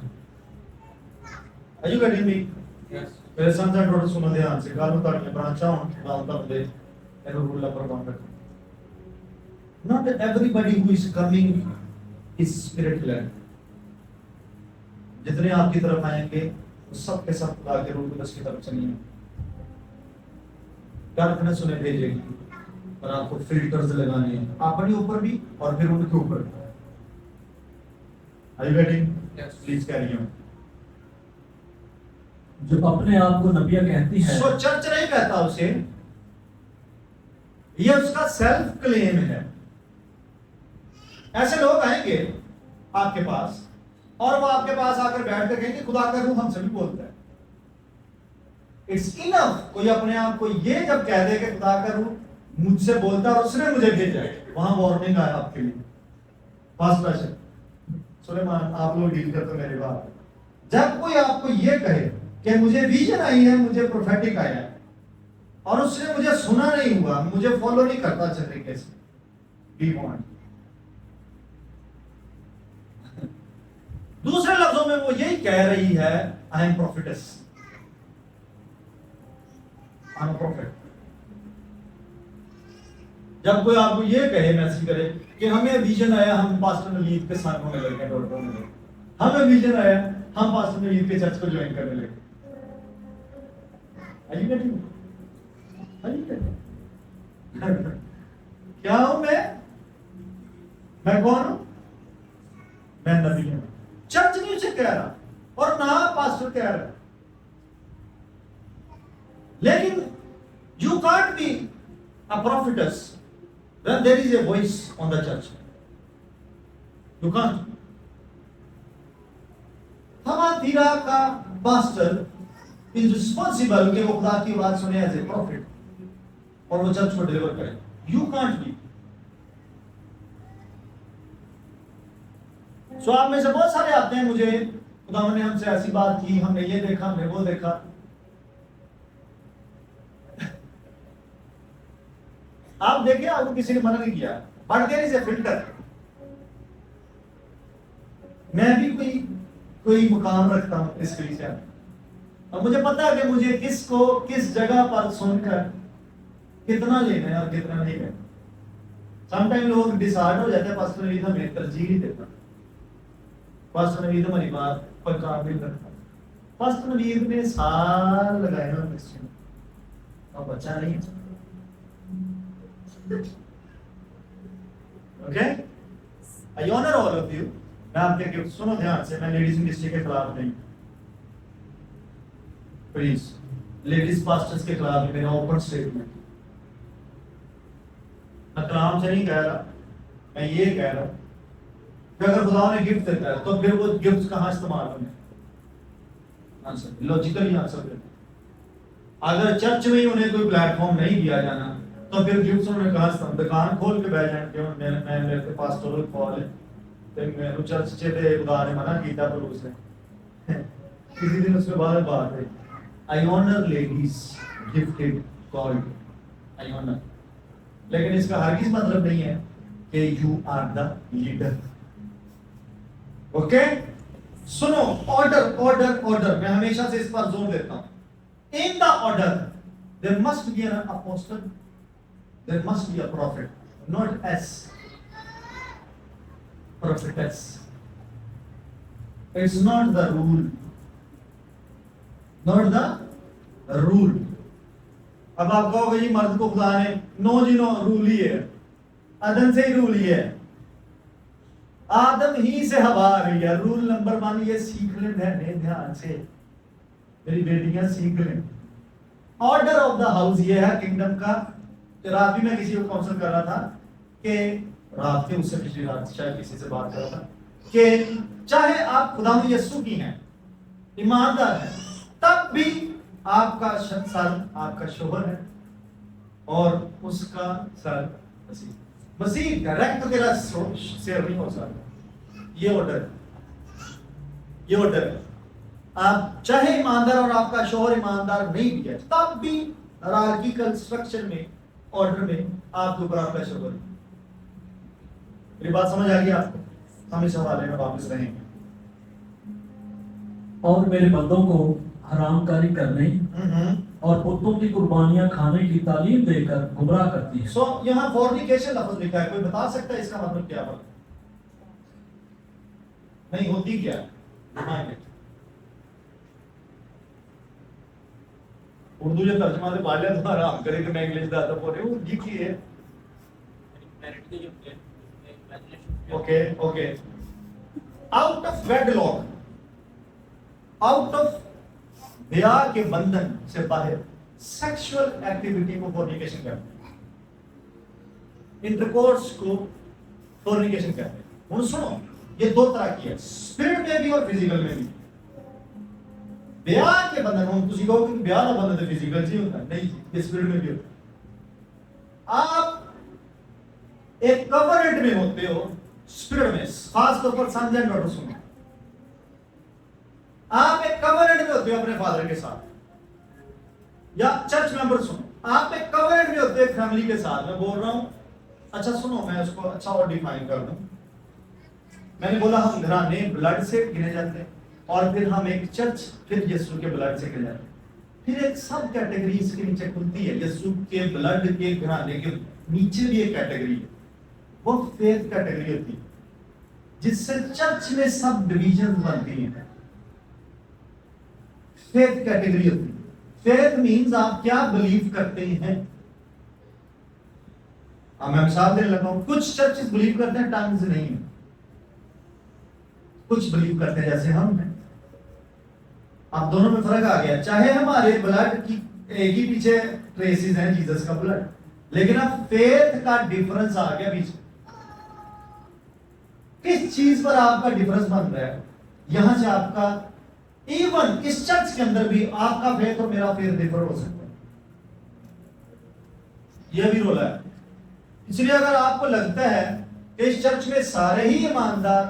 Are you getting me? Yes. میرے سنس اینڈ ڈاٹر سنو دھیان سے, کل میں تک برانچا ہوں ڈالتا ہوں دے اینو رول پر بند رکھو. Not everybody who is coming is spirit led. جتنے آپ کی طرف آئیں گے وہ سب کے سب خدا کے روح القدس کی طرف سے نہیں ہیں. کیا رکھنا سنے بھیجے گی اور آپ کو فلٹرز لگانے ہیں اپنے اوپر بھی اور پھر ان کے اوپر. Are you getting? Yes. Please carry on. جو اپنے آپ کو نبیہ کہتی ہے. سو چرچ نہیں کہتا اسے, یہ اس کا سیلف کلیم ہے. ایسے لوگ آئیں گے آپ کے پاس اور وہ آپ کے پاس آ کر بیٹھ کر کہیں گے خدا کا روح ہم سے بھی بولتا ہے. اٹس انف. کوئی اپنے آپ کو یہ جب کہہ دے کہ خدا کا روح مجھ سے بولتا ہے اور اس نے مجھے بھیجا ہے, وہاں وارننگ آیا آپ کے لیے. فرسٹ پریشر سلیمان آپ لوگ ڈیل کرتے میرے بات. جب کوئی آپ کو یہ کہے کہ مجھے ویژن آئی ہے, مجھے پروفیٹک آیا ہے اور اس نے مجھے سنا نہیں ہوا, مجھے فالو نہیں کرتا اچھے طریقے سے, بی وانٹ. دوسرے لفظوں میں وہ یہی کہہ رہی ہے I am prophets, I am prophet. جب کوئی آپ کو یہ کہے, میسج کرے کہ ہمیں ویژن آیا, ہم پاسٹر نوید کے ساتھ ہونے لگے, ہمیں ویژن آیا, ہم پاسٹر نوید کے چرچ کو جوائن کرنے لگے. کیا ہوں میں کون ہوں؟ میں نبی ہوں. چرچ نہیں اسے کہہ رہا اور نہ پاسٹر کہہ رہا. لیکن you can't be a prophetess when there is a voice on the church. You can't. تھیرا کا پاسٹر is responsible کہ وہ خدا کی بات سنے as a prophet اور وہ چرچ کو ڈیلیور کرے. You can't be. سو آپ میں سے بہت سارے آتے ہیں, مجھے خدا نے ہم سے ایسی بات کی, ہم نے یہ دیکھا, ہم نے وہ دیکھا. آپ دیکھیں, آپ کو کسی نے منع نہیں کیا, but there is a filter. میں بھی کوئی مقام رکھتا ہوں اس کے لیے, اور مجھے پتا ہے کہ مجھے کس کو کس جگہ پر سن کر کتنا لینا ہے اور کتنا نہیں لینا. سم ٹائم لوگ ڈسہارٹ ہو جاتے ہیں, پاسٹر نوید ہمیں ترجیح نہیں دیتا, پاسٹر نوید ہماری بات پر کام نہیں کرتا. پاسٹر نوید نے سال لگائے نا مسجد اور بچہ نہیں. Okay, I honor all of you. میں آپ کے گفٹ سنو دھیان سے, میں لیڈیز منسٹری کے خلاف نہیں, پلیز لیڈیز پاسٹرز کے خلاف میرا اوپن اسٹیٹمنٹ. میں کلام سے نہیں کہہ رہا, میں یہ کہہ رہا ہوں کہ اگر خدا نے گفٹ دیتا ہے تو پھر وہ گفٹ کہاں استعمال ہونے. آنسر لاجیکلی آنسر دیتا. اگر چرچ میں ہی انہیں کوئی پلیٹ فارم نہیں دیا جانا تو پھر گفٹس انہوں نے کہا دکان کھول کے بیٹھ جائیں کہ میں میرے پاس تو کال ہے تے میں چرچ چ تے خدا نے منع کیتا پر اس نے کسی دن اس کے بعد بات ہے. I honour ladies gifted called, I honour. لیکن اس کا ہرگز مطلب نہیں ہے کہ you are the leader. Okay, سنو, آرڈر آرڈر آرڈر, میں ہمیشہ سے اس پر زور دیتا ہوں. In the order there must be an apostle, there must be a prophet, not as prophetess. It's not the rule, not the rule. اب آپ کہو گے جی مرد کو خدا نے, نو جی نو, رول ہی ہے, آدم سے ہی رول ہی ہے, آدم ہی سے ہوا آ رہی ہے. رول نمبر 1 یہ سیکھ لیں دھیان سے, میری بیٹیاں سیکھ لیں. آرڈر آف دا ہاؤس یہ ہے کنگڈم کا. رات بھی میں کسی کو کاؤنسل کر رہا تھا کہ رات کے, اس سے پچھلی رات شاید کسی سے بات کر رہا تھا کہ چاہے آپ خدا یسوع کی ہیں, ایماندار ہیں, تب بھی آپ کا سر آپ کا شوہر ہے اور اس کا سر مسیح. مسیح ڈائریکٹ تیرا سر نہیں ہو سکتا. یہ آرڈر ہے، یہ آرڈر ہے. آپ چاہے ایماندار اور آپ کا شوہر ایماندار نہیں بھی ہے تب بھی ہیرارکیکل اسٹرکچر میں آرڈر میں آپ کے اوپر آپ پریشر کریں. میری بات سمجھ آ گئی آپ کو؟ ہم اس حوالے میں واپس رہیں گے. اور میرے بندوں کو حرام کاری کرنے اور بتوں کی قربانیاں کھانے کی تعلیم دے کر گمراہ کرتی ہے. سو یہاں فورنیکیشن لفظ لکھا ہے، کوئی بتا سکتا ہے اس کا مطلب کیا ہے؟ نہیں ہوتی کیا ہے؟ اردو جو ترجمہ سے پڑھ لیا تو آرام کرے کہ میں انگلش زیادہ بول رہی ہوں. یہ ہے okay okay. Out of wedlock, out of بیاہ کے بندھن سے باہر سیکشل ایکٹیویٹی کو فورنیکیشن کہتے ہیں، انٹرکورس کو فورنیکیشن کہتے ہیں. ہوں سنو، یہ دو طرح کی ہے، اسپرٹ میں بھی اور فزیکل میں بھی. بیاہ کے بندھن ہوں تسی کہو کہ بیاہ کا بندھن تو فزیکل سے ہوتا ہے، نہیں یہ اسپرٹ میں بھی ہوتا ہے. آپ ایک کورنٹ میں ہوتے ہو اسپرٹ میں، خاص طور پر سنز اینڈ ڈاٹرز میں. آپ ایک کورنٹ میں ہوتے ہو اپنے فادر کے ساتھ، یا چرچ ممبر سنو، آپ ایک کورنٹ میں ہوتے ہو ایک فیملی کے ساتھ. میں بول رہا ہوں، اچھا سنو میں اس کو اچھا اور ڈیفائن کر دوں. میں نے بولا ہم گھرانے بلڈ سے گنے جاتے ہیں، اور پھر ہم ایک چرچ پھر یسوع کے بلڈ سے گنے جاتے ہیں. پھر ایک سب کیٹیگری اس کے نیچے کھلتی ہے، یسوع کے بلڈ کے گھرانے کے نیچے بھی ایک کیٹیگری ہے، وہ فیتھ کیٹیگری ہوتی ہے، جس سے چرچ میں سب ڈویژن بنتی ہیں. فیتھ کیٹیگری ہوتی ہے. فیتھ مینز آپ کیا بلیو کرتے ہیں. میں مثال دینے لگا ہوں، کچھ چرچز بلیو کرتے ہیں ٹنگز نہیں ہیں، کچھ بلیو کرتے ہیں جیسے ہم ہیں. اب دونوں میں فرق آ گیا. چاہے ہمارے بلڈ کی ایک ہی پیچھے ٹریسز ہیں جیسس کا بلڈ، لیکن اب فیتھ کا ڈیفرنس آ گیا پیچھے. کس چیز پر آپ کا ڈیفرنس بن رہا ہے؟ یہاں سے آپ کا ایون اس چرچ کے اندر بھی آپ کا فیتھ اور میرا فیتھ ڈیفر ہو سکتا ہے. یہ بھی رولا ہے. اس لیے اگر آپ کو لگتا ہے کہ اس چرچ میں سارے ہی ایماندار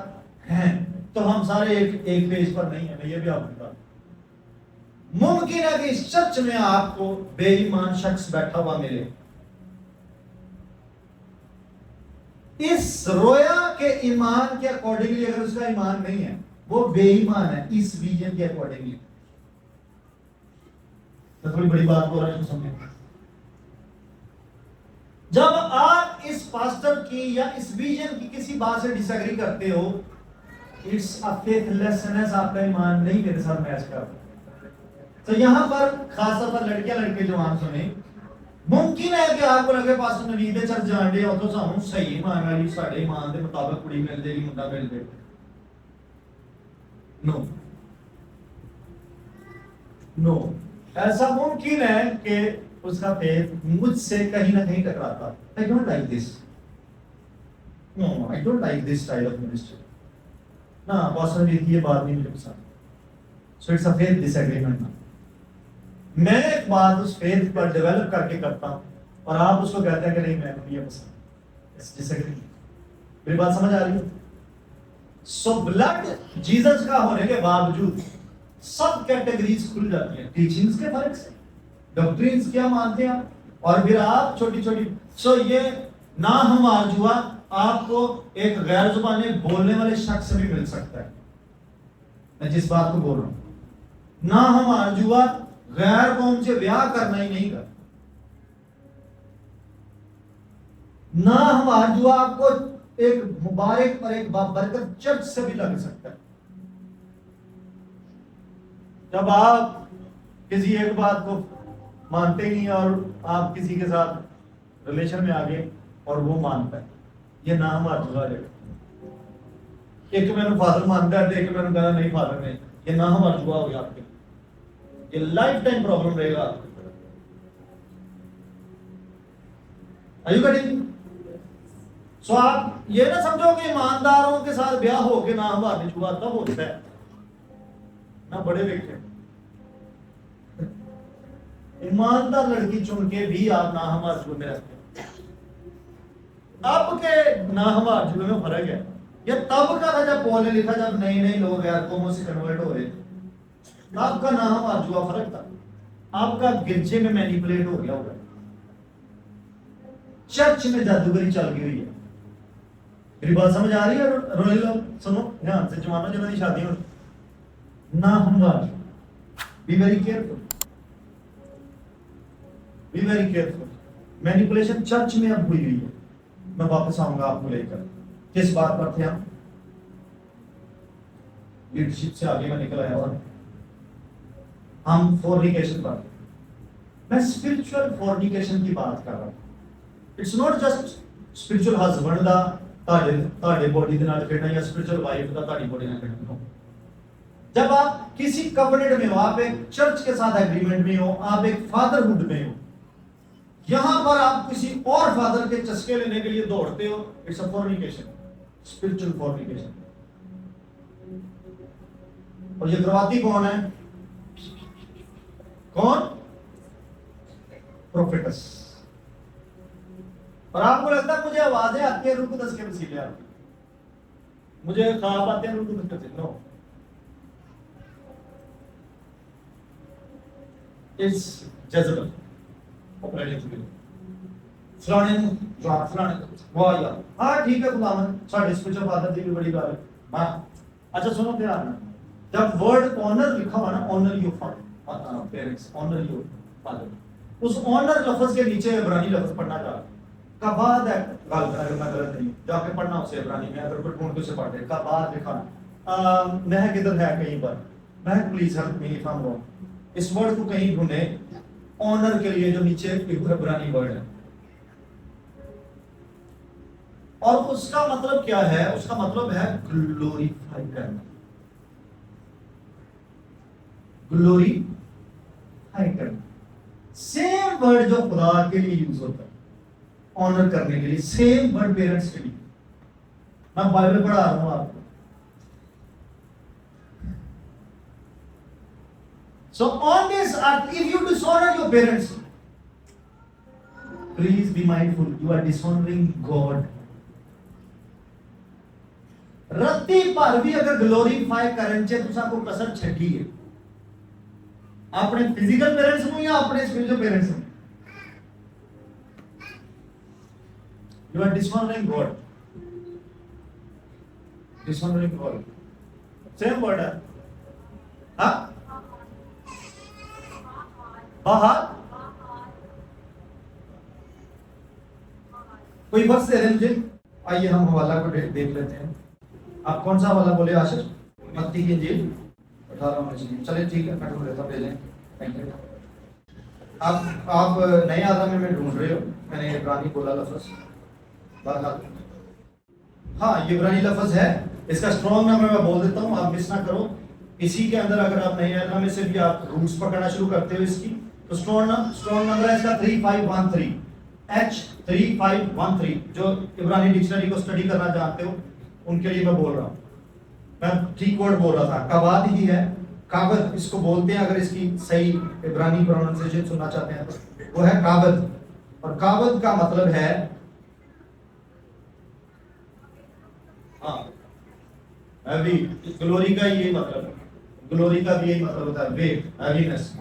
ہیں تو ہم سارے ایک پیج پر نہیں ہیں. میں یہ بھی آپ کو بتا دوں، ممکن ہے کہ اس چرچ میں آپ کو بے ایمان شخص بیٹھا ہوا ملے. اس رویا کے ایمان کے اکارڈنگلی اگر اس کا ایمان نہیں ہے وہ بے ایمان ہے اس ویژن کے اکارڈنگلی. تو تھوڑی بڑی بات بول رہا ہے سمجھیں. جب آپ اس پاسٹر کی یا اس ویژن کی کسی بات سے ڈس ایگری کرتے ہو، اٹس ا فیتھ لیسنس، آپ کا ایمان نہیں میرے ساتھ میچ کرتا. تو یہاں پر خاص طور پر لڑکیاں لڑکے جوان سنیں، ممکن ہے کہ آپ کو لگے پاسٹر نوید دے چرچ جان دے ہو تو سانوں صحیح مان والی ساڈے ایمان دے مطابق کڑی مل جے گی، منڈا مل جے گا. نو نو، ایسا ممکن ہے کہ اس کا فیتھ مجھ سے کہیں نہ کہیں ٹکراتا. I don't like this. No, I don't like this style of ministry. نہ پاسٹر نوید کی یہ بات نہیں مجھے پسند. So it's a faith disagreement. میں ایک بات اس فیتھ پر ڈیولپ کر کے کرتا ہوں اور آپ اس کو کہتے ہیں کہ نہیں میں یہ پسند. میری بات سمجھ آ رہی ہے؟ سو بلڈ جیزس کا ہونے کے باوجود سب کیٹیگریز کھل جاتی ہیں. ٹیچنگز کے فرق سے، ڈاکٹرینز کیا مانتے ہیں، اور پھر آپ چھوٹی چھوٹی. سو یہ نہ ہم آرجوا آپ کو ایک غیر زبانیں بولنے والے شخص سے بھی مل سکتا ہے. میں جس بات کو بول رہا ہوں، نہ ہم آرجوا غیر قوم سے بیاہ کرنا ہی نہیں کرتا، نہ ہم آرجوا آپ کو ایک مبارک اور ایک بابرکت چرچ سے بھی لگ سکتا ہے. جب آپ کسی ایک بات کو مانتے نہیں اور آپ کسی کے ساتھ ریلیشن میں آگے اور وہ مانتا ہے، یہ نام آرجوا ہے. ایک میں نے فادر مانتا ہے، ایک میں نے کہا نہیں فادر نہیں، یہ نام آرجوا ہو گیا آپ کے. یہ لائف ٹائم پرابلم رہے گا. Are you getting? سو آپ یہ نہ سمجھو کہ ایمانداروں کے ساتھ بیاہ ہو کے نہ ہمارے چھوا تب ہوتا ہے، نہ بڑے بیٹے. ایماندار لڑکی چن کے بھی آپ نہ ہمارے چھوے میں رہتے ہیں. اب کے نہ ہمارے چھوے میں فرق ہے. یہ تب کا تھا جب پول نے لکھا جب نئے نئے لوگ یار قوموں سے کنورٹ ہو رہے تھے، آپ کا نام اور جوا فرق تھا، آپ کا گرجے میں مینیپولیٹ ہو گیا ہوگا، چرچ میں جادوگری چل گئی ہوئی ہے. میری بات سمجھ آ رہی ہے؟ روئل سنو دھیان سے، جوانوں جنہوں کی شادی ہو نہ ہموار، be very careful, be very careful. Manipulation church میں اب ہوئی ہوئی ہے. میں واپس آؤں گا آپ کو لے کر. کس بات پر تھے ہم؟ لیڈرشپ سے آگے میں نکل آیا اور ہم فورنیکیشن پر. میں اسپرچل فورنیکیشن کی بات کر رہا ہوں. It's not just spiritual husband دا تاڑے باڈی دے نال کھڑنا یا اسپرچل وائف دا تاڑی باڈی نال کھڑنا. جب آپ کسی کورنٹ میں ہو، آپ ایک چرچ کے ساتھ ایگریمنٹ میں ہو، آپ ایک فادر ہوڈ میں ہو، یہاں پر آپ کسی اور فادر کے چسکے لینے کے لیے دوڑتے ہو، اٹس اے فورنیکیشن، اسپرچل فورنیکیشن. اور یہ کرواتی کون ہے؟ کون؟ پروفیٹس. اور آپ کو لگتا ہے مجھے آوازیں آتی ہیں روح القدس کے وسیلے آتی ہیں، مجھے خواب آتے ہیں روح القدس کے وسیلے؟ نو، اٹس جذبہ. فلانے واہ یار ہاں ٹھیک ہے خداوند ساڈے اسپرچل فادر دی بھی بڑی گل ہے. ہاں اچھا سنو دھیان نال، جب ورڈ آنر لکھا ہوا نا، honour your parents, honour your father, اس آنر لفظ کے نیچے عبرانی لفظ پڑھنا چاہ کا بعد ہے غلط، اگر میں غلط نہیں جا کے پڑھنا اسے عبرانی میں، اگر کوئی ڈھونڈ کے اسے پڑھ دے کا بعد لکھا میں کدھر ہے کہیں پر، میں please help me if I am wrong. اس ورڈ کو کہیں ڈھونڈے آنر کے لیے جو نیچے عبرانی ورڈ ہے، اور اس کا مطلب کیا ہے؟ اس کا مطلب ہے گلوریفائی کرنا. گلوریفائی کرنا سیم ورڈ جو خدا کے لیے یوز ہوتا ہے آنر کرنے کے لیے، سیم ورڈ پیرنٹس کے لیے. میں بائبل پڑھا رہا ہوں آپ کو. So on this earth, if you dishonor your parents, please be mindful, you are dishonoring God. رتی پر بھی اگر گلوریفائی کرن چے تساں کو کسر چھڈی ہے اپنے فزیکل پیرنٹس کو یا اپنے اسپرچل پیرنٹس کو، you are dishonoring God. Dishonoring God same word ہے. ہاں باہر کوئی فرض دے دیں مجھے. آئیے ہم حوالہ کو دیکھ لیتے ہیں. آپ کون سا حوالہ بولے آشر؟ متی کی انجیل 18 چلے ٹھیک ہے، میں ڈھونڈ لیتا بھیجیں. Thank you. آپ نئے آدم میں ڈھونڈ رہے ہو، میں نے عبرانی بولا لفظ بہرحال ہاں یہ عبرانی لفظ ہے. اس کا اسٹرانگ نمبر میں بول دیتا ہوں، آپ مس نہ کرو. اسی کے اندر اگر آپ نئے آدم میں سے بھی آپ روٹس پکڑنا شروع کرتے ہو اس کی، تو اسٹرانگ نمبر ہے اس کا 3513 H3513. جو عبرانی ڈکشنری کو اسٹڈی کرنا چاہتے ہو ان کے لیے میں بول رہا ہوں. میں ٹھیک ورڈ بول رہا تھا، کباد ہی ہے، کابد اس کو بولتے ہیں. اگر اس کی صحیح عبرانی پروننسیشن سننا چاہتے ہیں تو وہ ہے کابد. اور کابد کا مطلب ہے ہیوی. گلوری کا یہی مطلب ہے، گلوری کا بھی یہی مطلب ہوتا ہے ویٹ، ہیوینس.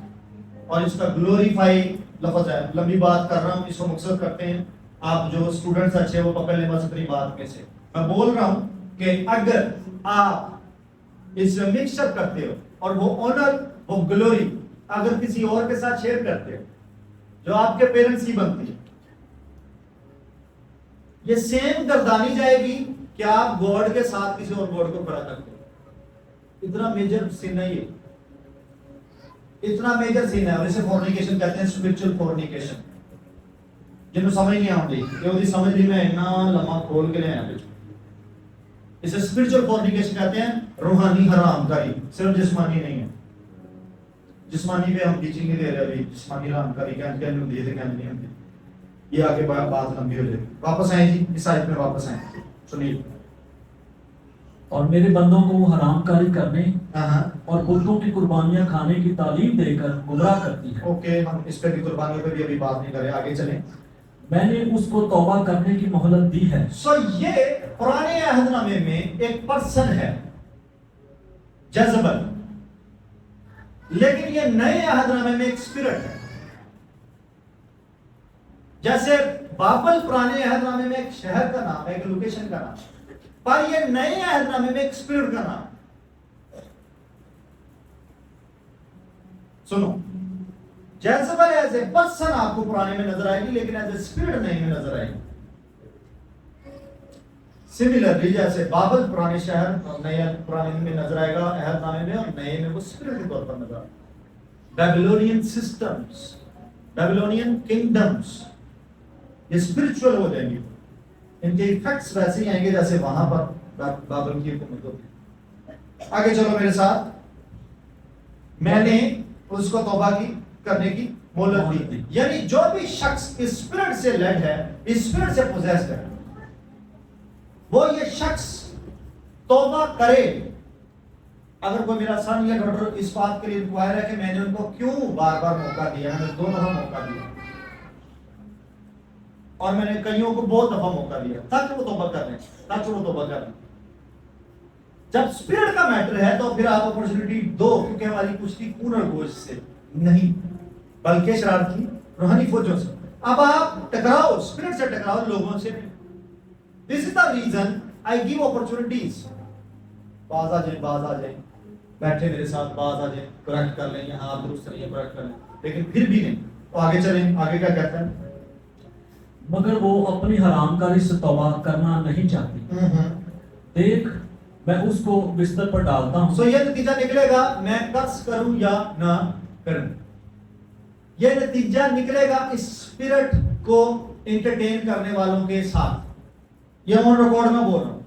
اور اس کا گلوریفائی لفظ ہے. لمبی بات کر رہا ہوں، اس کو مقصد کرتے ہیں آپ جو اسٹوڈنٹس اچھے وہ پکڑ لیں بس اتنی بات میں سے. میں بول رہا ہوں کہ اگر آپ اس میں مکسچر کرتے ہو اور وہ آنر وہ گلوری اگر کسی اور کے ساتھ شیئر کرتے ہو جو آپ کے پیرنٹس کی بنتی ہے، یہ سیم گردانی جائے گی کہ آپ گاڈ کے ساتھ کسی اور گاڈ کو کھڑا کرتے ہو. اتنا میجر سین ہے یہ، اتنا میجر سین ہے. اور اسے فورنیکیشن کہتے ہیں، اسپرچل فورنیکیشن. جن کو سمجھ نہیں آتی کہ وہ سمجھ لی میں اتنا لمحہ کھول کے لے آیا. اسے اسپرچل فورنیکیشن کہتے ہیں، روحانی حرام کاری. صرف جسمانی نہیں ہے، جسمانی پہ ہم ٹیچنگ نہیں دے رہے ابھی. جسمانی حرام کاری کہتے ہیں ہوتی ہے کہتے نہیں ہوتی. یہ آگے بات لمبی ہو جائے. واپس آئیں جی اس آیت میں واپس آئیں. سنیے. اور میرے بندوں کو وہ حرام کاری کرنے اور بتوں کی قربانیاں کھانے کی تعلیم دے کر گمراہ کرتی ہے. اوکے، ہم اس پہ بھی قربانیوں پہ بھی ابھی بات نہیں کریں، آگے چلیں. میں نے اس کو توبہ کرنے کی مہلت دی ہے. سو یہ پرانے عہد نامے میں ایک پرسن ہے جزبل، لیکن یہ نئے عہد نامے میں ایک اسپرٹ ہے. جیسے بابل پرانے عہد نامے میں ایک شہر کا نام ہے، ایک لوکیشن کا نام، پر یہ نئے عہد نامے میں ایک اسپرٹ کا نام. سنو، جیزبل ایز اے پرسن آپ کو پرانے میں نظر آئے گی، لیکن ایز اے اسپرٹ نئے میں نظر آئے گی. سملرلی جیسے بابل پرانے شہر اور نئے پرانے میں نظر آئے گا عہد نامے میں، اور نئے میں وہ اسپرٹ کے طور پر نظر آئے گا. بیبلونین سسٹمز، بیبلونین کنگڈمز یہ اسپرچول ہو جائیں گے. ان کے ایفیکٹس ویسے ہی آئیں گے جیسے وہاں پر بابل کی حکومت ہوتی ہے. آگے چلو میرے ساتھ. میں نے اس کو توبہ کی کرنے کی مہلت دی. یعنی جو بھی شخص اسپرٹ سے لیڈ ہے، اسپرٹ سے پوزیسڈ ہے، وہ یہ شخص توبہ کرے. اگر کوئی میرا سن یا ڈاٹر اس بات کے لیے انکوائر ہے کہ میں نے ان کو کیوں بار بار موقع دیا، میں نے 2 دفعہ موقع دیا اور میں نے کئیوں کو بہت دفعہ موقع دیا تاکہ وہ توبہ کر لیں، تاکہ وہ توبہ کر لیں. جب اسپرٹ کا میٹر ہے تو پھر آپ اپرچونٹی دو، کیونکہ ہماری کشتی خون اور گوشت سے نہیں بلکہ شرارتی روحانی فوجوں سے. اب آپ ٹکراؤ، اسپرٹ سے ٹکراؤ، لوگوں سے نہیں. This is the reason I give opportunities. باز آ جائیں بیٹھے میرے ساتھ، باز آ جائیں، کریکٹ کر لیں، یہاں آپ درست نہیں کریکٹ کر لیں، لیکن پھر بھی نہیں. تو آگے چلیں، آگے کیا کہتا ہے؟ مگر وہ اپنی حرام کاری سے توبہ کرنا نہیں چاہتی. دیکھ میں اس کو بستر پر ڈالتا ہوں. سو یہ نتیجہ نکلے گا، میں قرض کروں یا نہ کروں. یہ نتیجہ نکلے گا اسپرٹ کو انٹرٹین کرنے والوں کے ساتھ. یہ آن ریکارڈ میں بول رہا ہوں.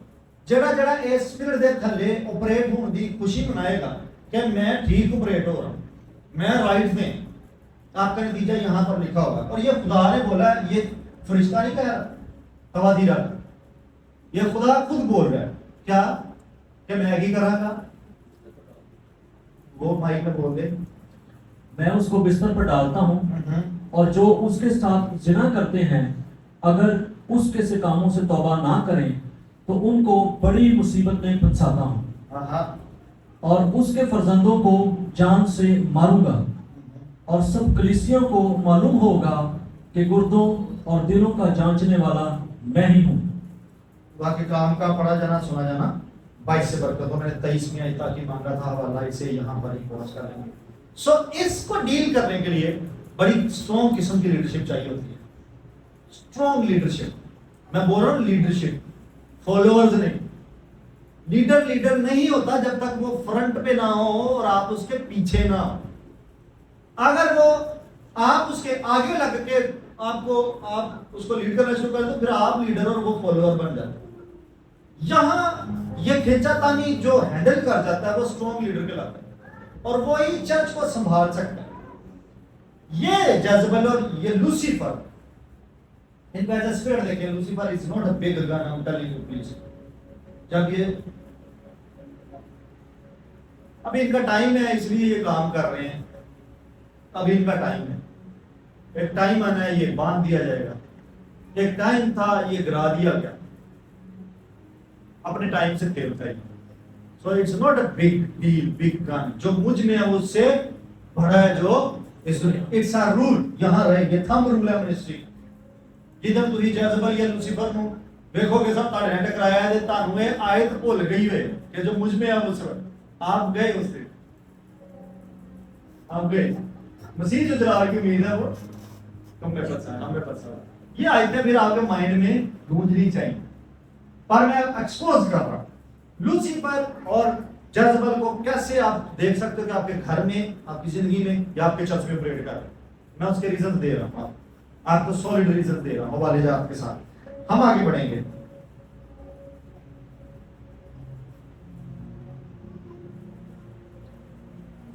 جڑا جڑا اے اسپرٹ دے تھلے آپریٹ ہون دی خوشی منائے گا کہ میں ٹھیک آپریٹ ہو رہا ہوں، میں رائٹ میں، آپ کا نتیجہ یہاں پر لکھا ہوگا. اور یہ خدا نے بولا ہے، یہ فرشتہ نہیں کہہ رہا، توادیرہ، یہ خدا خود بول رہا ہے. کیا کہ میگی کرا گا، وہ مائک میں بول دے. میں اس کو بستر پر ڈالتا ہوں اور جو اس کے ساتھ زنا کرتے ہیں اگر اس کے سے کاموں سے توبہ نہ کریں تو ان کو بڑی مصیبت میں پھنساتا ہوں اور اس کے فرزندوں کو جان سے ماروں گا. اور سب کلیسیوں کو معلوم ہوگا کہ گردوں اور دلوں کا جانچنے والا میں ہی ہوں. باقی کام کا پڑھا جانا سنا جانا 22 سے برکتوں میں نے 23ویں آیت تک مانگا تھا حوالہ، اسے یہاں پر ہی پہنچ کر لیں گے. سو اس کو ڈیل کرنے کے لیے بڑی اسٹرانگ قسم کی لیڈرشپ چاہیے ہوتی ہے. اسٹرانگ لیڈرشپ، میں بول رہا ہوں لیڈرشپ، فالوورز نہیں. لیڈر نہیں ہوتا جب تک وہ فرنٹ پہ نہ ہو اور آپ اس کے پیچھے نہ ہو. اگر وہ آپ اس کے آگے لگ کے آپ اس کو لیڈ کرنا شروع کریں تو پھر آپ لیڈر اور وہ فالوور بن جاتے ہیں. یہاں یہ کھینچا تانی جو ہینڈل کر جاتا ہے وہ اسٹرانگ لیڈر کہلاتا ہے اور وہی چرچ کو سنبھال سکتا ہے. یہ جزبل اور یہ لوسیفر، ان کا ایسا اسپرٹ دیکھیں. Lucifer is not a big gun, I am telling you please. جب یہ ابھی ان کا ٹائم ہے اس لیے یہ کام کر رہے ہیں، ابھی ان کا ٹائم ہے. ایک ٹائم آنا ہے یہ باندھ دیا جائے گا. ایک ٹائم تھا یہ گرا دیا گیا، اپنے ٹائم سے کھیلتا ہے. So it's not a big deal, big gun. جو مجھ میں ہے اس سے بڑا ہے جو اس دنیا. It's a rule. یہاں رہے یہ تھم رول ہے منسٹری. جدھر تھی جیزبل یا لوسیفر نو دیکھو کہ سب تاڑے ہینڈ کرایا ہے تانوں اے آیت بھول گئی ہوئے کہ جو مجھ میں ہے اس سے آپ گئے اس سے آپ گئے. مسیح جو جلال کی امید ہے وہ تم میں پتہ ہے، ہم میں پتہ ہے. یہ آیتیں پھر آپ کے مائنڈ میں گونجنی چاہیے. پر میں ایکسپوز کر رہا ہوں لوسیفر اور جزبل کو. کیسے آپ دیکھ سکتے ہو کہ آپ کے گھر میں، آپ کی زندگی میں یا آپ کے چرچ میں آپریٹ کر رہے ہیں. میں اس کے ریزن دے رہا ہوں، آپ کو سالڈ ریزن دے رہا ہوں حوالے جات کے ساتھ. ہم آگے بڑھیں گے.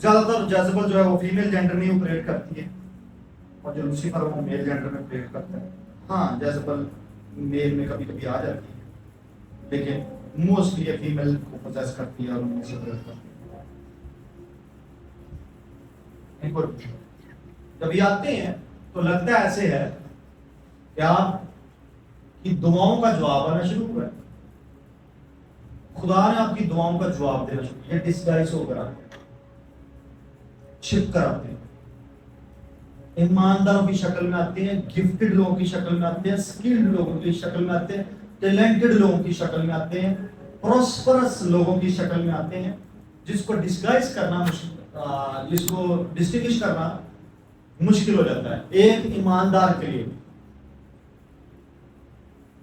زیادہ تر جیزبل جو ہے وہ فیمیل جینڈر میں آپریٹ کرتی ہے اور جو لوسیفر وہ میل جینڈر میں آپریٹ کرتا ہے. ہاں جیزبل میل میں کبھی کبھی آ جاتی ہے لیکن موسٹلی یہ فیمیل کو پوزیس کرتی ہے اور ان سے آپریٹ کرتی ہے. جب یہ آتے ہیں تو لگتا ہے ایسے ہے کہ آپ کی دعاؤں کا جواب آنا شروع ہوا ہے. خدا نے آپ کی دعاؤں کا جواب دینا شروع کیا. ڈسگائز ہو کر آتے ہیں, چھپ کر آتے ہیں, ایمانداروں کی شکل میں آتے ہیں, گفٹڈ لوگوں کی شکل میں آتے ہیں, اسکلڈ لوگوں کی شکل میں آتے ہیں, ٹیلنٹڈ لوگوں کی شکل میں آتے ہیں, پروسپرس لوگوں کی شکل میں آتے ہیں, جس کو ڈسگائز کرنا جس کو ڈسٹنگش کرنا مشکل ہو جاتا ہے ایک ایماندار کے لیے.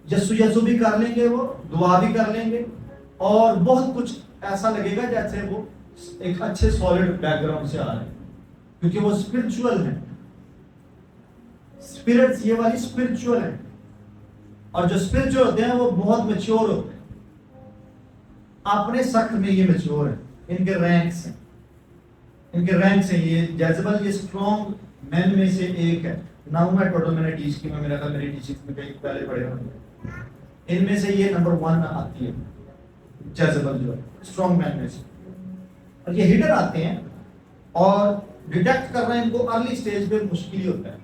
یسو بھی کر لیں گے, وہ دعا بھی کر لیں گے, اور بہت کچھ ایسا لگے گا جیسے وہ ایک اچھے سالڈ بیک گراؤنڈ سے آ رہے ہیں, کیونکہ وہ اسپرچول ہیں. اسپرٹس یہ والی اسپرچول ہیں, اور جو اسپرچول ہوتے ہیں وہ بہت میچور ہوتے ہیں, اپنے سخت میں یہ میچور ہیں. ان کے رینکس ہیں, ان کے رینکس ہیں. یہ جیزبل یہ اسٹرانگ مین میں سے ایک ہے. ناؤ میں ٹوٹل میں نے ٹیچ کی, میں میرا خیال میری ٹیچنگ میں کہیں پہلے پڑھے ہوں, ان میں سے یہ نمبر 1 آتی ہے جیزبل جو ہے اسٹرانگ مین میں سے. اور یہ ہڈر آتے ہیں, اور ڈیٹیکٹ کرنا ان کو ارلی سٹیج پہ مشکل ہی ہوتا ہے.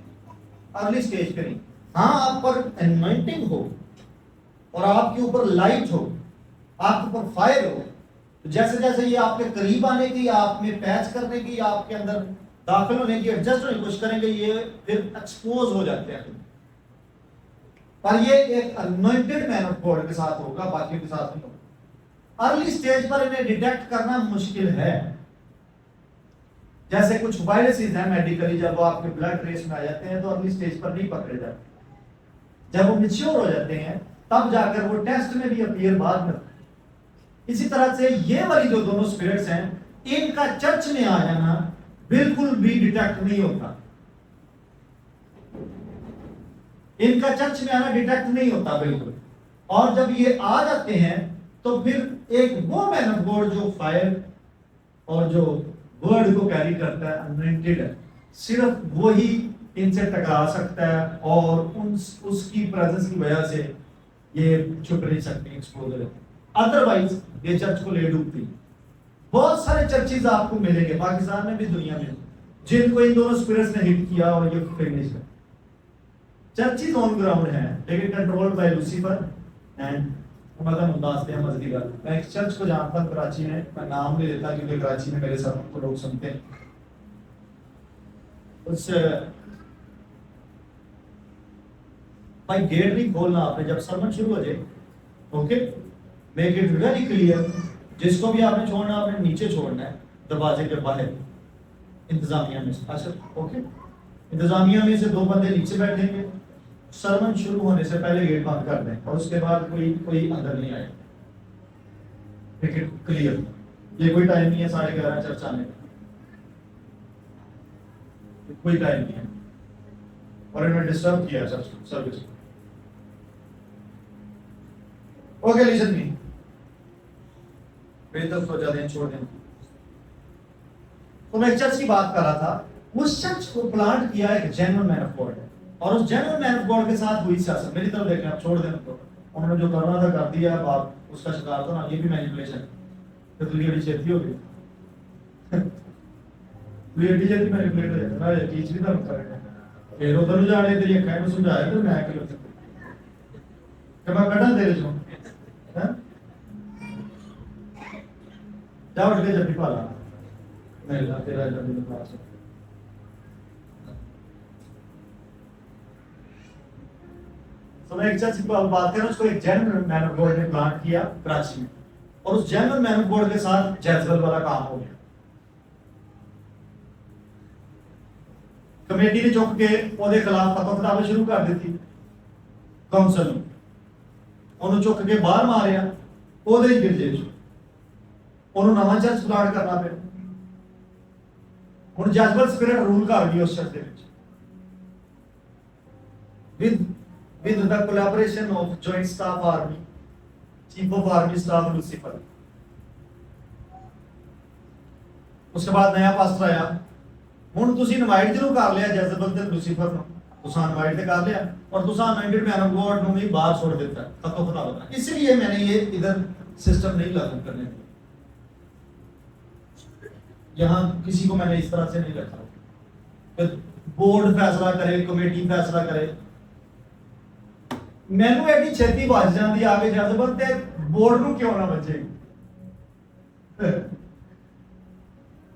ارلی سٹیج پہ نہیں. ہاں آپ پر انوائنٹنگ ہو اور آپ کے اوپر لائٹ ہو, آپ کے اوپر فائر ہو, جیسے جیسے یہ آپ کے قریب آنے کی, آپ میں پیچ کرنے کی, آپ کے اندر داخل ہونے کی, ایڈجسٹ ہونے کی کوشش کریں گے, یہ پھر ایکسپوز ہو جاتے ہیں. پر یہ ایک انوائنٹڈ مین آف گاڈ کے ساتھ ہوگا, باقیوں کے ساتھ نہیں ہوگا. ارلی سٹیج پر انہیں ڈیٹیکٹ کرنا مشکل ہے. جیسے کچھ وائرسز ہیں میڈیکلی, جب وہ آپ کے بلڈ ریس میں آ جاتے ہیں تو ارلی سٹیج پر نہیں پکڑے جاتے. جب وہ میچور ہو جاتے ہیں تب جا کر وہ ٹیسٹ میں بھی اپیئر بعد میں. اسی طرح سے یہ والی جو دونوں اسپرٹس ہیں, ان کا چرچ میں آ جانا بالکل بھی ڈیٹیکٹ نہیں ہوتا. ان کا چرچ میں آنا ڈیٹیکٹ نہیں ہوتا بالکل. اور جب یہ آ جاتے ہیں تو پھر ایک وہ مین آف گاڈ جو فائر اور جو ورڈ کو کیری کرتا ہے, انوائنٹڈ ہے, صرف وہی ان سے ٹکرا سکتا ہے, اور اس کی پریزنس کی وجہ سے یہ چھپ نہیں سکتے, ایکسپوز ہے. ادروائز یہ چرچ کو لے ڈوبتی. بہت سارے چرچز آپ کو ملیں گے پاکستان میں بھی دنیا میں جن کو ان دونوں اسپرٹس نے ہٹ کیا اور یہ فنش ہے. چرچز آن گراؤنڈ ہیں لیکن کنٹرولڈ بائی لوسیفر اینڈ مدن ممتاز تھے مسجد کا. میں ایک چرچ کو جانتا ہوں کراچی میں نام نہیں لیتا کیونکہ کراچی میں میرے ساتھ کو لوگ سنتے ہیں. اس بھائی گیٹ نہیں کھولنا آپ نے جب سرمن شروع ہو جائے. Okay, make it very clear. جس کو بھی آپ نے چھوڑنا آپ نے نیچے چھوڑنا ہے دروازے کے باہر انتظامیہ میں سے. اچھا اوکے, انتظامیہ میں سے 2 بندے نیچے بیٹھیں گے, سرمن شروع ہونے سے پہلے گیٹ بند کر دیں, اور اس کے بعد کوئی اندر نہیں آئے. Make it clear. یہ کوئی ٹائم نہیں ہے 11:30 چرچ آنے کا, کوئی ٹائم نہیں ہے. اور انہوں نے ڈسٹرب کیا چرچ سروس. اوکے لسن می, بہتر سوچا دیں چھوڑ دیں. تو میں چرچ کی بات کر رہا تھا. اس چرچ کو پلانٹ کیا ایک جینوئن مین آف گاڈ ہے, اور اس جینوئن مین آف گاڈ کے ساتھ ہوئی سیاست. میری طرف دیکھیں, آپ چھوڑ دیں تو انہوں نے جو کرنا تھا کر دیا. اب آپ اس کا شکار تھا نا, یہ بھی مینیپولیشن ہے. تو تھوڑی بڑی چیتی ہو گئی, تھوڑی چیتی مینیپولیٹ ہو جاتا ہے. ٹیچ بھی تھا پھر ادھر جانے تیری اکھائیں کو سمجھایا تو میں کہ میں کٹن دے رہی ہوں. جاؤ اٹھ کے جب بھی پالا نہیں تیرا جب بھی پاس. تو میں ایک چرچ کی بات کروں, اس کو ایک جینوئن مین آف گاڈ نے پلانٹ کیا کراچی میں, اور اس جینوئن مین آف گاڈ کے ساتھ جیزبل والا کام ہو گیا. کمیٹی نے چک کے وہ خلاف فتوا کتابیں شروع کر دیتی کونسل میں, انہوں چک کے باہر ماریا وہ گرجے انہوں نواں چرچ پلانٹ کرنا پیا. ہوں جیزبل سپرٹ رول کر گئی اس church with the collaboration of Joint Staff Army, Chief of Army Staff Lucifer. اس کے بعد نیا پاسٹر آیا. ہوں تسی انوائٹ ضرور کر لیا جیزبل تے لوسیفر نو, تساں انوائٹ تے کر لیا, اور تساں انوائنٹڈ مین آف گاڈ نو بھی باہر چھوڑ دیتا ہے فتوا فتوا بتا. اس لیے میں نے یہ ادھر سسٹم نہیں لاگو کرنے دیا. یہاں کسی کو میں نے اس طرح سے نہیں رکھا کہ بورڈ فیصلہ کرے, کمیٹی فیصلہ کرے. ਮੈਨੂੰ ਐਡੀ ਛੇਤੀ ਵੱਜ ਜਾਂਦੀ ਆ ਕੇ ਜਜ਼ਬਤ ਤੇ ਬੋਰਡ ਨੂੰ ਕਿਉਂ ਨਾ ਵੱਜੇ।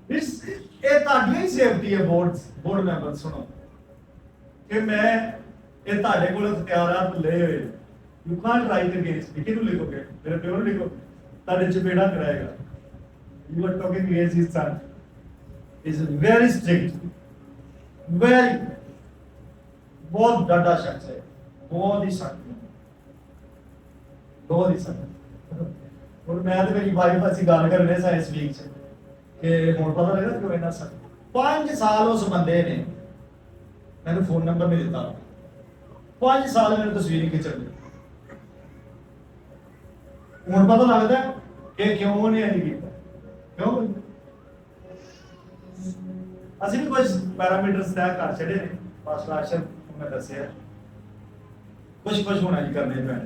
ਇਹ ਤੁਹਾਡੀ ਹੀ ਸੇਫਟੀ ਹੈ ਬੋਰਡ ਮੈਂਬਰ। ਸੁਣੋ ਕਿ ਮੈਂ ਇਹ ਤੁਹਾਡੇ ਕੋਲ ਇਖਤਿਆਰਾਤ ਲਏ ਹੋਏ। You can't write against me. ਕਿਹਨੂੰ ਲਿਖੋਗੇ? ਮੇਰੇ ਪਿਓ ਨੂੰ ਲਿਖੋ, ਤੁਹਾਡੇ ਚਪੇੜਾ ਕਰਾਏਗਾ। You are talking against his son. Is very strict, very ਬਹੁਤ ਡਾਡਾ ਸ਼ਖਸ ਹੈ, ਬਹੁਤ ਹੀ ਸਖਤ, ਬਹੁਤ ਹੀ ਸਖਤ। ਹੁਣ ਮੈਂ ਤੇ ਮੇਰੀ ਵਾਈਫ ਅਸੀਂ ਗੱਲ ਕਰ ਰਹੇ ਸਾਂ ਇਸ ਵੀਕ ਚ ਕਿ ਹੁਣ ਪਤਾ ਲੱਗਾ ਕਿਉਂ ਇੰਨਾ ਸਖਤ। 5 ਸਾਲ ਉਸ ਬੰਦੇ ਨੇ ਮੈਨੂੰ ਫੋਨ ਨੰਬਰ ਨਹੀਂ ਦਿੱਤਾ। 5 ਸਾਲ ਮੈਨੂੰ ਤਸਵੀਰ ਨਹੀਂ ਖਿੱਚਣ ਦਿੱਤੀ। ਹੁਣ ਪਤਾ ਲੱਗਦਾ ਕਿ ਕਿਉਂ ਉਹਨੇ ਇਹ ਕੀਤਾ। ਕਿਉਂ? ਅਸੀਂ ਵੀ ਕੁਝ ਪੈਰਾਮੀਟਰਸ ਤੈਅ ਕਰ ਛੱਡੇ ਨੇ। ਫਸਟ ਆਕਸ਼ਨ ਮੈਂ ਦੱਸਿਆ ਕੁਝ ਹੋਣਾ ਜੀ ਕਰਨੇ ਪੈਣੇ,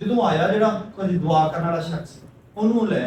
ਜਦੋਂ ਆਇਆ ਜਿਹੜਾ ਕੋਈ ਦੁਆ ਕਰਨ ਵਾਲਾ ਸ਼ਖਸ, ਉਹਨੂੰ ਲੈ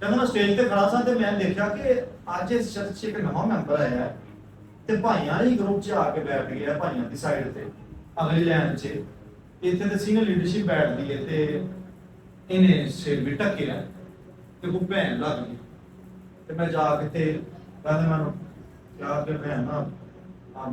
ਕਹਿੰਦਾ ਮੈਂ ਸਟੇਜ ਤੇ ਖੜਾ ਸਾਂ ਤੇ ਮੈਂ ਦੇਖਿਆ ਕਿ ਅੱਜ ਇਸ ਚਰਚ 'ਚ ਇੱਕ ਨਵਾਂ ਮੈਂਬਰ ਆਇਆ ਹੈ ਤੇ ਭਾਈਆਂ ਹੀ ਗਰੁੱਪ 'ਚ ਆ ਕੇ ਬੈਠ ਗਿਆ, ਭਾਈਆਂ ਦੀ ਸਾਈਡ ਤੇ ਅਗਲੀ ਲਾਈਨ 'ਚ। ਇੱਥੇ ਤੇ ਸੀਨੀਅਰ ਲੀਡਰਸ਼ਿਪ ਬੈਠਦੀ ਹੈ ਤੇ ਇਹਨੇ ਸਿਰ ਵੀ ਢੱਕਿਆ ਤੇ ਉਹ ਭੈਣ ਲੱਗ ਗਈ। ਤੇ ਮੈਂ ਜਾ ਕੇ ਤੇ ਕਹਿੰਦਾ ਮੈਨੂੰ ਕਿਹਾ ਕਿ ਭੈਣ ਨਾ ਆਪ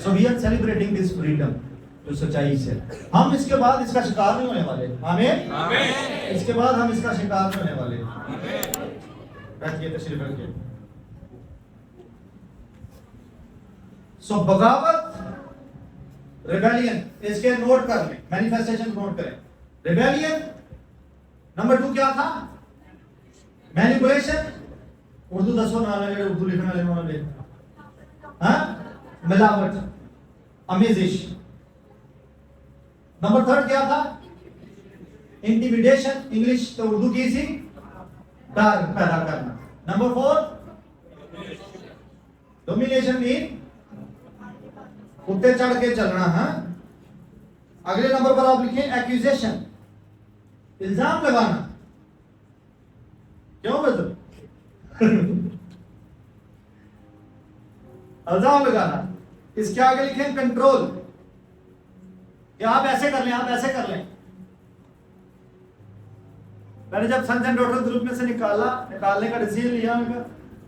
so we are celebrating this freedom جو سچائی سے. ہم اس کے بعد اس کا شکار نہیں ہونے والے. آمین. اس کے بعد ہم اس کا شکار نہیں ہونے والے. رکھیے تشریف رکھیے. سو بغاوت, ریبیلین, اس کے نوٹ کر لیں, مینیفیسٹیشن نوٹ کریں. ریبیلین. نمبر 2 کیا تھا؟ مینیپولیشن. اردو دسو نہ لے, اردو لکھنا لے نہ لے. ہاں, ملاوٹ, امیزش. نمبر 3 کیا تھا؟ انٹیمیڈیشن. انگلش تو اردو کی سی, ڈر پیدا کرنا. نمبر 4 ڈومینیشن, مین اٹھتے چڑھ کے چلنا. ہاں, اگلے نمبر پر آپ لکھیں ایکوزیشن, الزام لگانا. کیوں مطلب الزام لگانا. اس کے آگے لکھیں کنٹرول, کہ آپ ایسے کر لیں, آپ ایسے کر لیں. میں نے جب سنس اینڈ ڈاٹر گروپ میں سے نکالنے کا ڈیسیژن لیا,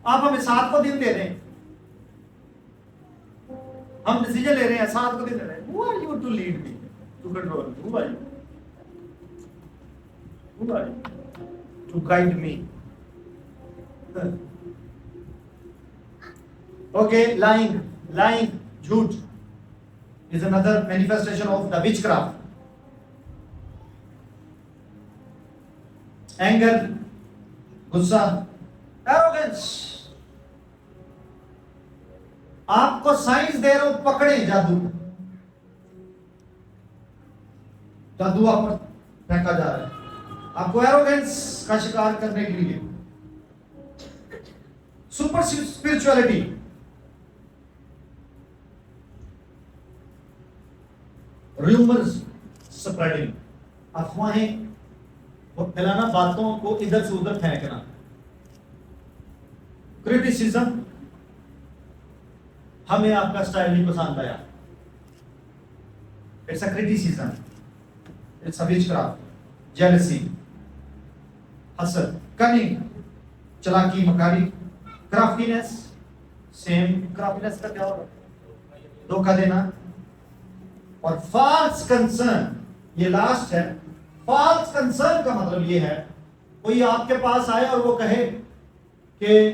آپ ہمیں 7 کو دن دے دیں. ہم ڈیسیژن لے رہے ہیں, 7 کو دن دے رہے ہیں. Who are you to lead me, to control me? Who are you? Who are you to guide me? Okay, lying, jhoot is another manifestation of the witchcraft. Anger, غصہ, arrogance. آپ کو سائنس دے رہا ہوں, پکڑیں جادو. جادو آپ پر پھینکا جا رہا ہے آپ کو ایروگینس کا شکار کرنے کے لیے. سپر اسپرچولیٹی, ریومرز سپریڈنگ, افواہیں پھیلانا, باتوں کو ادھر سے ادھر پھینکنا. کریٹیسزم, ہمیں آپ کا سٹائل نہیں پسند آیا. It's a criticism, it's a witchcraft. Jealousy, حسد, کننگ, چلاکی مکاری. کرافٹینس, سیم کرافٹینس کا کیا ہوگا؟ دھوکہ دینا. اور فالس کنسرن, یہ لاسٹ ہے. فالس کنسرن کا مطلب یہ ہے, کوئی آپ کے پاس آئے اور وہ کہے کہ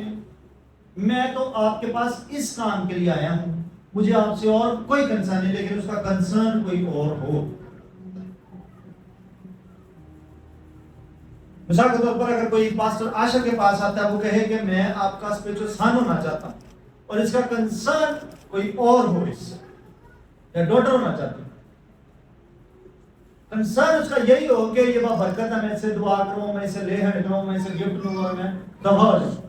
میں تو آپ کے پاس اس کام کے لیے آیا ہوں, مجھے آپ سے اور کوئی کنسرن نہیں, لیکن اس کا کنسرن کوئی اور ہو. مثال کے طور پر اگر کوئی پاسٹر عاشق کے پاس آتا ہے, وہ کہے کہ میں آپ کا اسپرچوئل سن ہونا چاہتا ہوں, اور اس کا کنسرن کوئی اور ہو, اس سے یا ڈاٹر ہونا چاہتی ہوں. کنسرن اس کا یہی ہو کہ یہ برکت ہے, میں اسے دعا کروں, میں اسے لے ہینڈ کروں, میں اسے گفٹ دوں, اور میں دبا ہو جاؤں.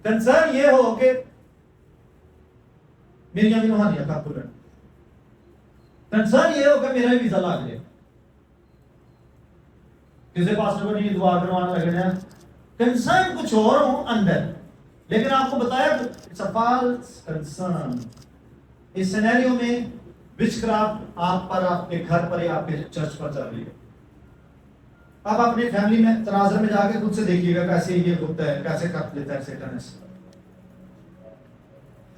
کنسرن یہ ہو کہ میری امی وہاں نہیں تھا پورا. کنسرن یہ ہو کہ میرا بھی ویزا لگ جائے. کسی پاسٹر کو نہیں دعا کروانا لگ رہا ہے, کنسرن کچھ اور ہو اندر, لیکن آپ کو بتایا اٹس اے فالس کنسرن. اس سینیریو میں وچکرافٹ آپ پر, آپ کے گھر پر یا آپ کے چرچ پر چل رہی ہے. آپ اپنی فیملی میں تناظر میں جا کے خود سے دیکھیے گا کیسے یہ ہوتا ہے, کیسے کر لیتا ہے سیٹن اس.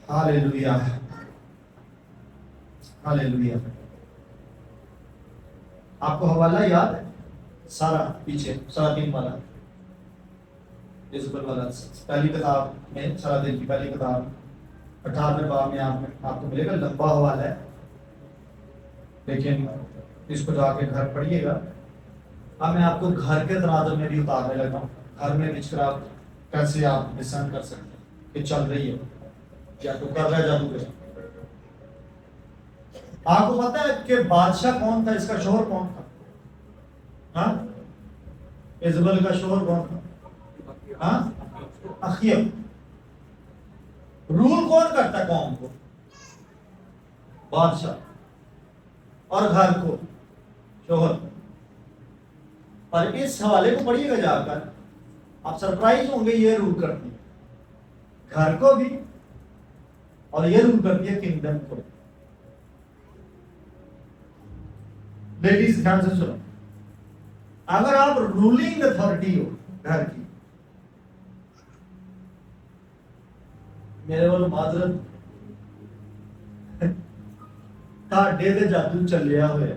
ہاللیلویا, ہاللیلویا. آپ کو حوالہ یاد ہے سارا, پیچھے سارا 3 والا, ایزبل والا, پہلی کتاب میں, سارا دن کی پہلی کتاب 18ویں باب میں آپ کو ملے گا. لمبا حوالہ ہے, لیکن اس کو جا کے گھر پڑھیے گا. اب میں آپ کو گھر کے تناظر میں بھی اتارنے لگا ہوں, گھر میں وچکرافٹ کیسے آپ ڈسن کر سکتے ہیں کہ چل رہی ہے یا تو کر رہا ہے جادو کر. آپ کو پتا ہے کہ بادشاہ کون تھا, اس کا شوہر کون تھا؟ ہاں, ایزبل کا شوہر کون تھا؟ ہاں, اخیب. رول کون کرتا ہے قوم کو؟ بادشاہ, اور گھر کو شوہر. اور اس حوالے کو پڑھیے گا جا کر, آپ سرپرائز ہوں گے. یہ رول کرتی ہے گھر کو بھی, اور یہ رول کرتی ہے کنگڈم کو. لیڈیز دھیان سے سنو, اگر آپ رولنگ اتھارٹی ہو گھر کی, میرے والوں معذرت ਤੁਹਾਡੇ ਤੇ ਜਾਦੂ ਚੱਲਿਆ ਹੋਇਆ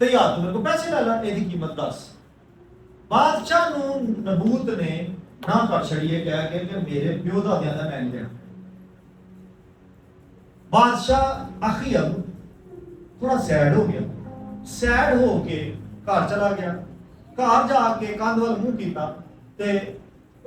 ਤੇ ਯਾਰ ਤੂੰ ਮੇਰੇ ਕੋ ਪੈਸੇ ਲੈ ਲੈ, ਇਹਦੀ ਕੀਮਤ ਦੱਸ। ਬਾਦਸ਼ਾਹ ਨੂੰ ਨਬੂਤ ਨੇ ਨਾ ਕਰ ਛੜੀਏ ਕਹਿ ਕੇ ਕਿ ਮੇਰੇ ਪਿਓ ਦਾਦਿਆਂ ਦਾ ਮੈਂ ਨਹੀਂ ਦੇਣਾ। ਬਾਦਸ਼ਾਹ ਆਖੀ ਅਬ ਥੋੜਾ ਸੈਡ ਹੋ ਗਿਆ, ਸੈਡ ਹੋ ਕੇ ਘਰ ਚਲਾ ਗਿਆ। ਘਰ ਜਾ ਕੇ ਕੰਧ ਵੱਲ ਮੂੰਹ ਕੀਤਾ ਤੇ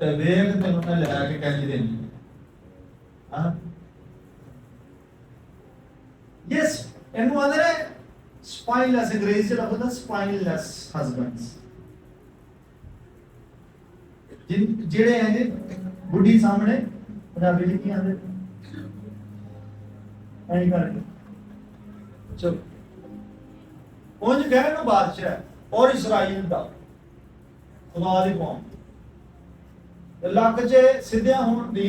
ਤੇ ਵੇਖ ਤੈਨੂੰ ਮੈਂ ਲੈ ਕੇ ਕਹਿੰਦੀ ਦੇਣੀ ਹਾਂ। ਯੈਸ, ਇਹਨੂੰ ਆਂਦੇ ਨੇ ਸਪਾਈਨਲੈਸ, ਅੰਗਰੇਜ਼ੀ ਚ ਲਫ਼ਜ਼ ਹੈ ਸਪਾਈਨਲੈਸ ਹਸਬੈਂਡਸ, ਜਿਹੜੇ ਹੈਗੇ ਬੁੱਢੀ ਸਾਹਮਣੇ ਪੰਜਾਬੀ ਚ ਕੀ ਆਂਦੇ ਐਂ ਕਰਕੇ ਚਲੋ ਉਂਝ ਕਹਿਣ ਨੂੰ ਬਾਦਸ਼ਾਹ ਔਰ ਇਸਰਾਈਲ ਦਾ ਖੁਦਾ ਦੀ ਕੌਮ ਲੱਕ 'ਚ ਸਿੱਧਿਆਂ ਹੋਣ ਦੀ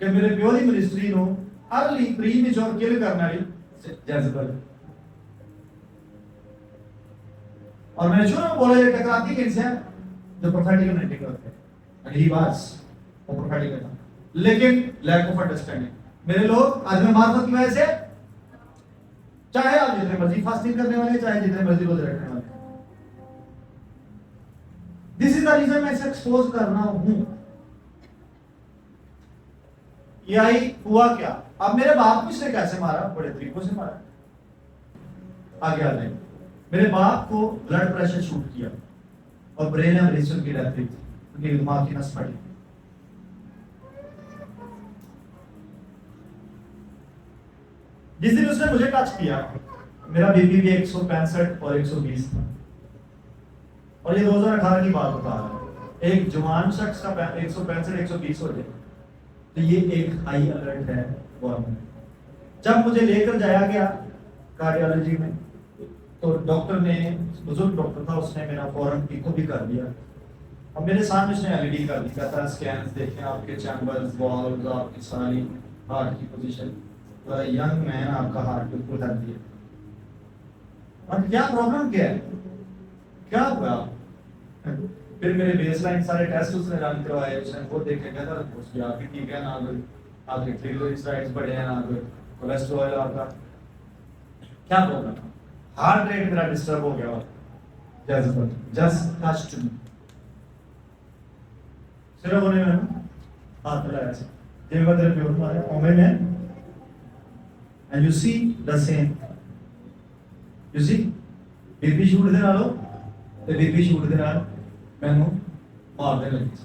ਕਿ ਮੇਰੇ ਪਿਓ ਦੀ ਮਿਨਿਸਟਰੀ ਨੂੰ ਅਰਲੀ ਪ੍ਰੀਮੈਚੁਰ ਕਿਲ ਕਰਨ ਵਾਲੀ ਜਜ਼ਬਾ। اور میں نے شروع میں بولا یہ ٹکراتی کن سے ہیں جو پروفیٹک انائٹنگ کرتے ہیں and he was وہ پروفیٹک تھا لیکن لیک آف انڈرسٹینڈنگ میرے لوگ عدم معرفت کی وجہ سے چاہے آپ جتنے مرضی فاسٹنگ کرنے والے چاہے جتنے مرضی روزے رکھنے والے دس از دا ریزن میں اسے ایکسپوز کر رہا ہوں یہ آئی ہوا کیا اب میرے باپ کو اس نے کیسے مارا بڑے طریقوں سے مارا آگے آ جائیں میرے باپ کو بلڈ پریشر شوٹ کیا اور برین ایمبریشن کی ڈیتھ ہوئی ان کی دماغ کی نس پھٹی جس دن اس نے مجھے ٹچ کیا میرا بی پی بھی 165 اور 120 تھا اور یہ 2018 کی بات بتا رہا ہے ایک جوان شخص کا 165 120 ہو جائے تو یہ ایک ہائی الرٹ ہے گورنمنٹ جب مجھے لے کر جایا گیا کارڈیالوجی میں تو ڈاکٹر نے بزرگ ڈاکٹر تھا اس نے میرا فوراً ایکو بھی کر دیا اور میرے سامنے اس نے ایل ای ڈی کر دیا تھا اسکینز دیکھیں آپ کے چیمبرز والز آپ کی ساری ہارٹ کی پوزیشن ینگ مین آپ کا ہارٹ بالکل ہیلتھی ہے اور کیا پرابلم کیا ہے کیا ہوا پھر میرے بیس لائن سارے ٹیسٹ اس نے رن کروائے اس نے وہ دیکھے کہتا رپورٹس بھی آپ کی ٹھیک ہے نہ کوئی آپ کے ٹریگلیسرائڈز بڑھے ہیں نہ کوئی کولیسٹرول آپ کا کیا پرابلم ہارٹ ریٹ میرا ڈسٹرب ہو گیا جسٹ ٹچ ٹو می صرف ہونے میں ہاتھ ملایا سے جب بدر پہ ہوتا ہے اومے میں and you see the same you see BP shoot ਦੇ ਨਾਲੋਂ ਤੇ BP shoot ਦੇ ਨਾਲ ਮੈਨੂੰ ਮਾਰਦੇ ਲੱਗੇ ਸੀ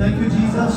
Thank you Jesus.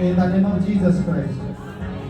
in the name of Jesus Christ।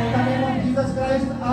In the name of Jesus Christ,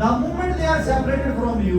The moment they are separated from you,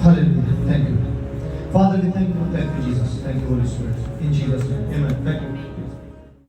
Hallelujah. Thank you. Father, we thank you, Jesus. Thank you, Holy Spirit. In Jesus' name. Amen. Thank you.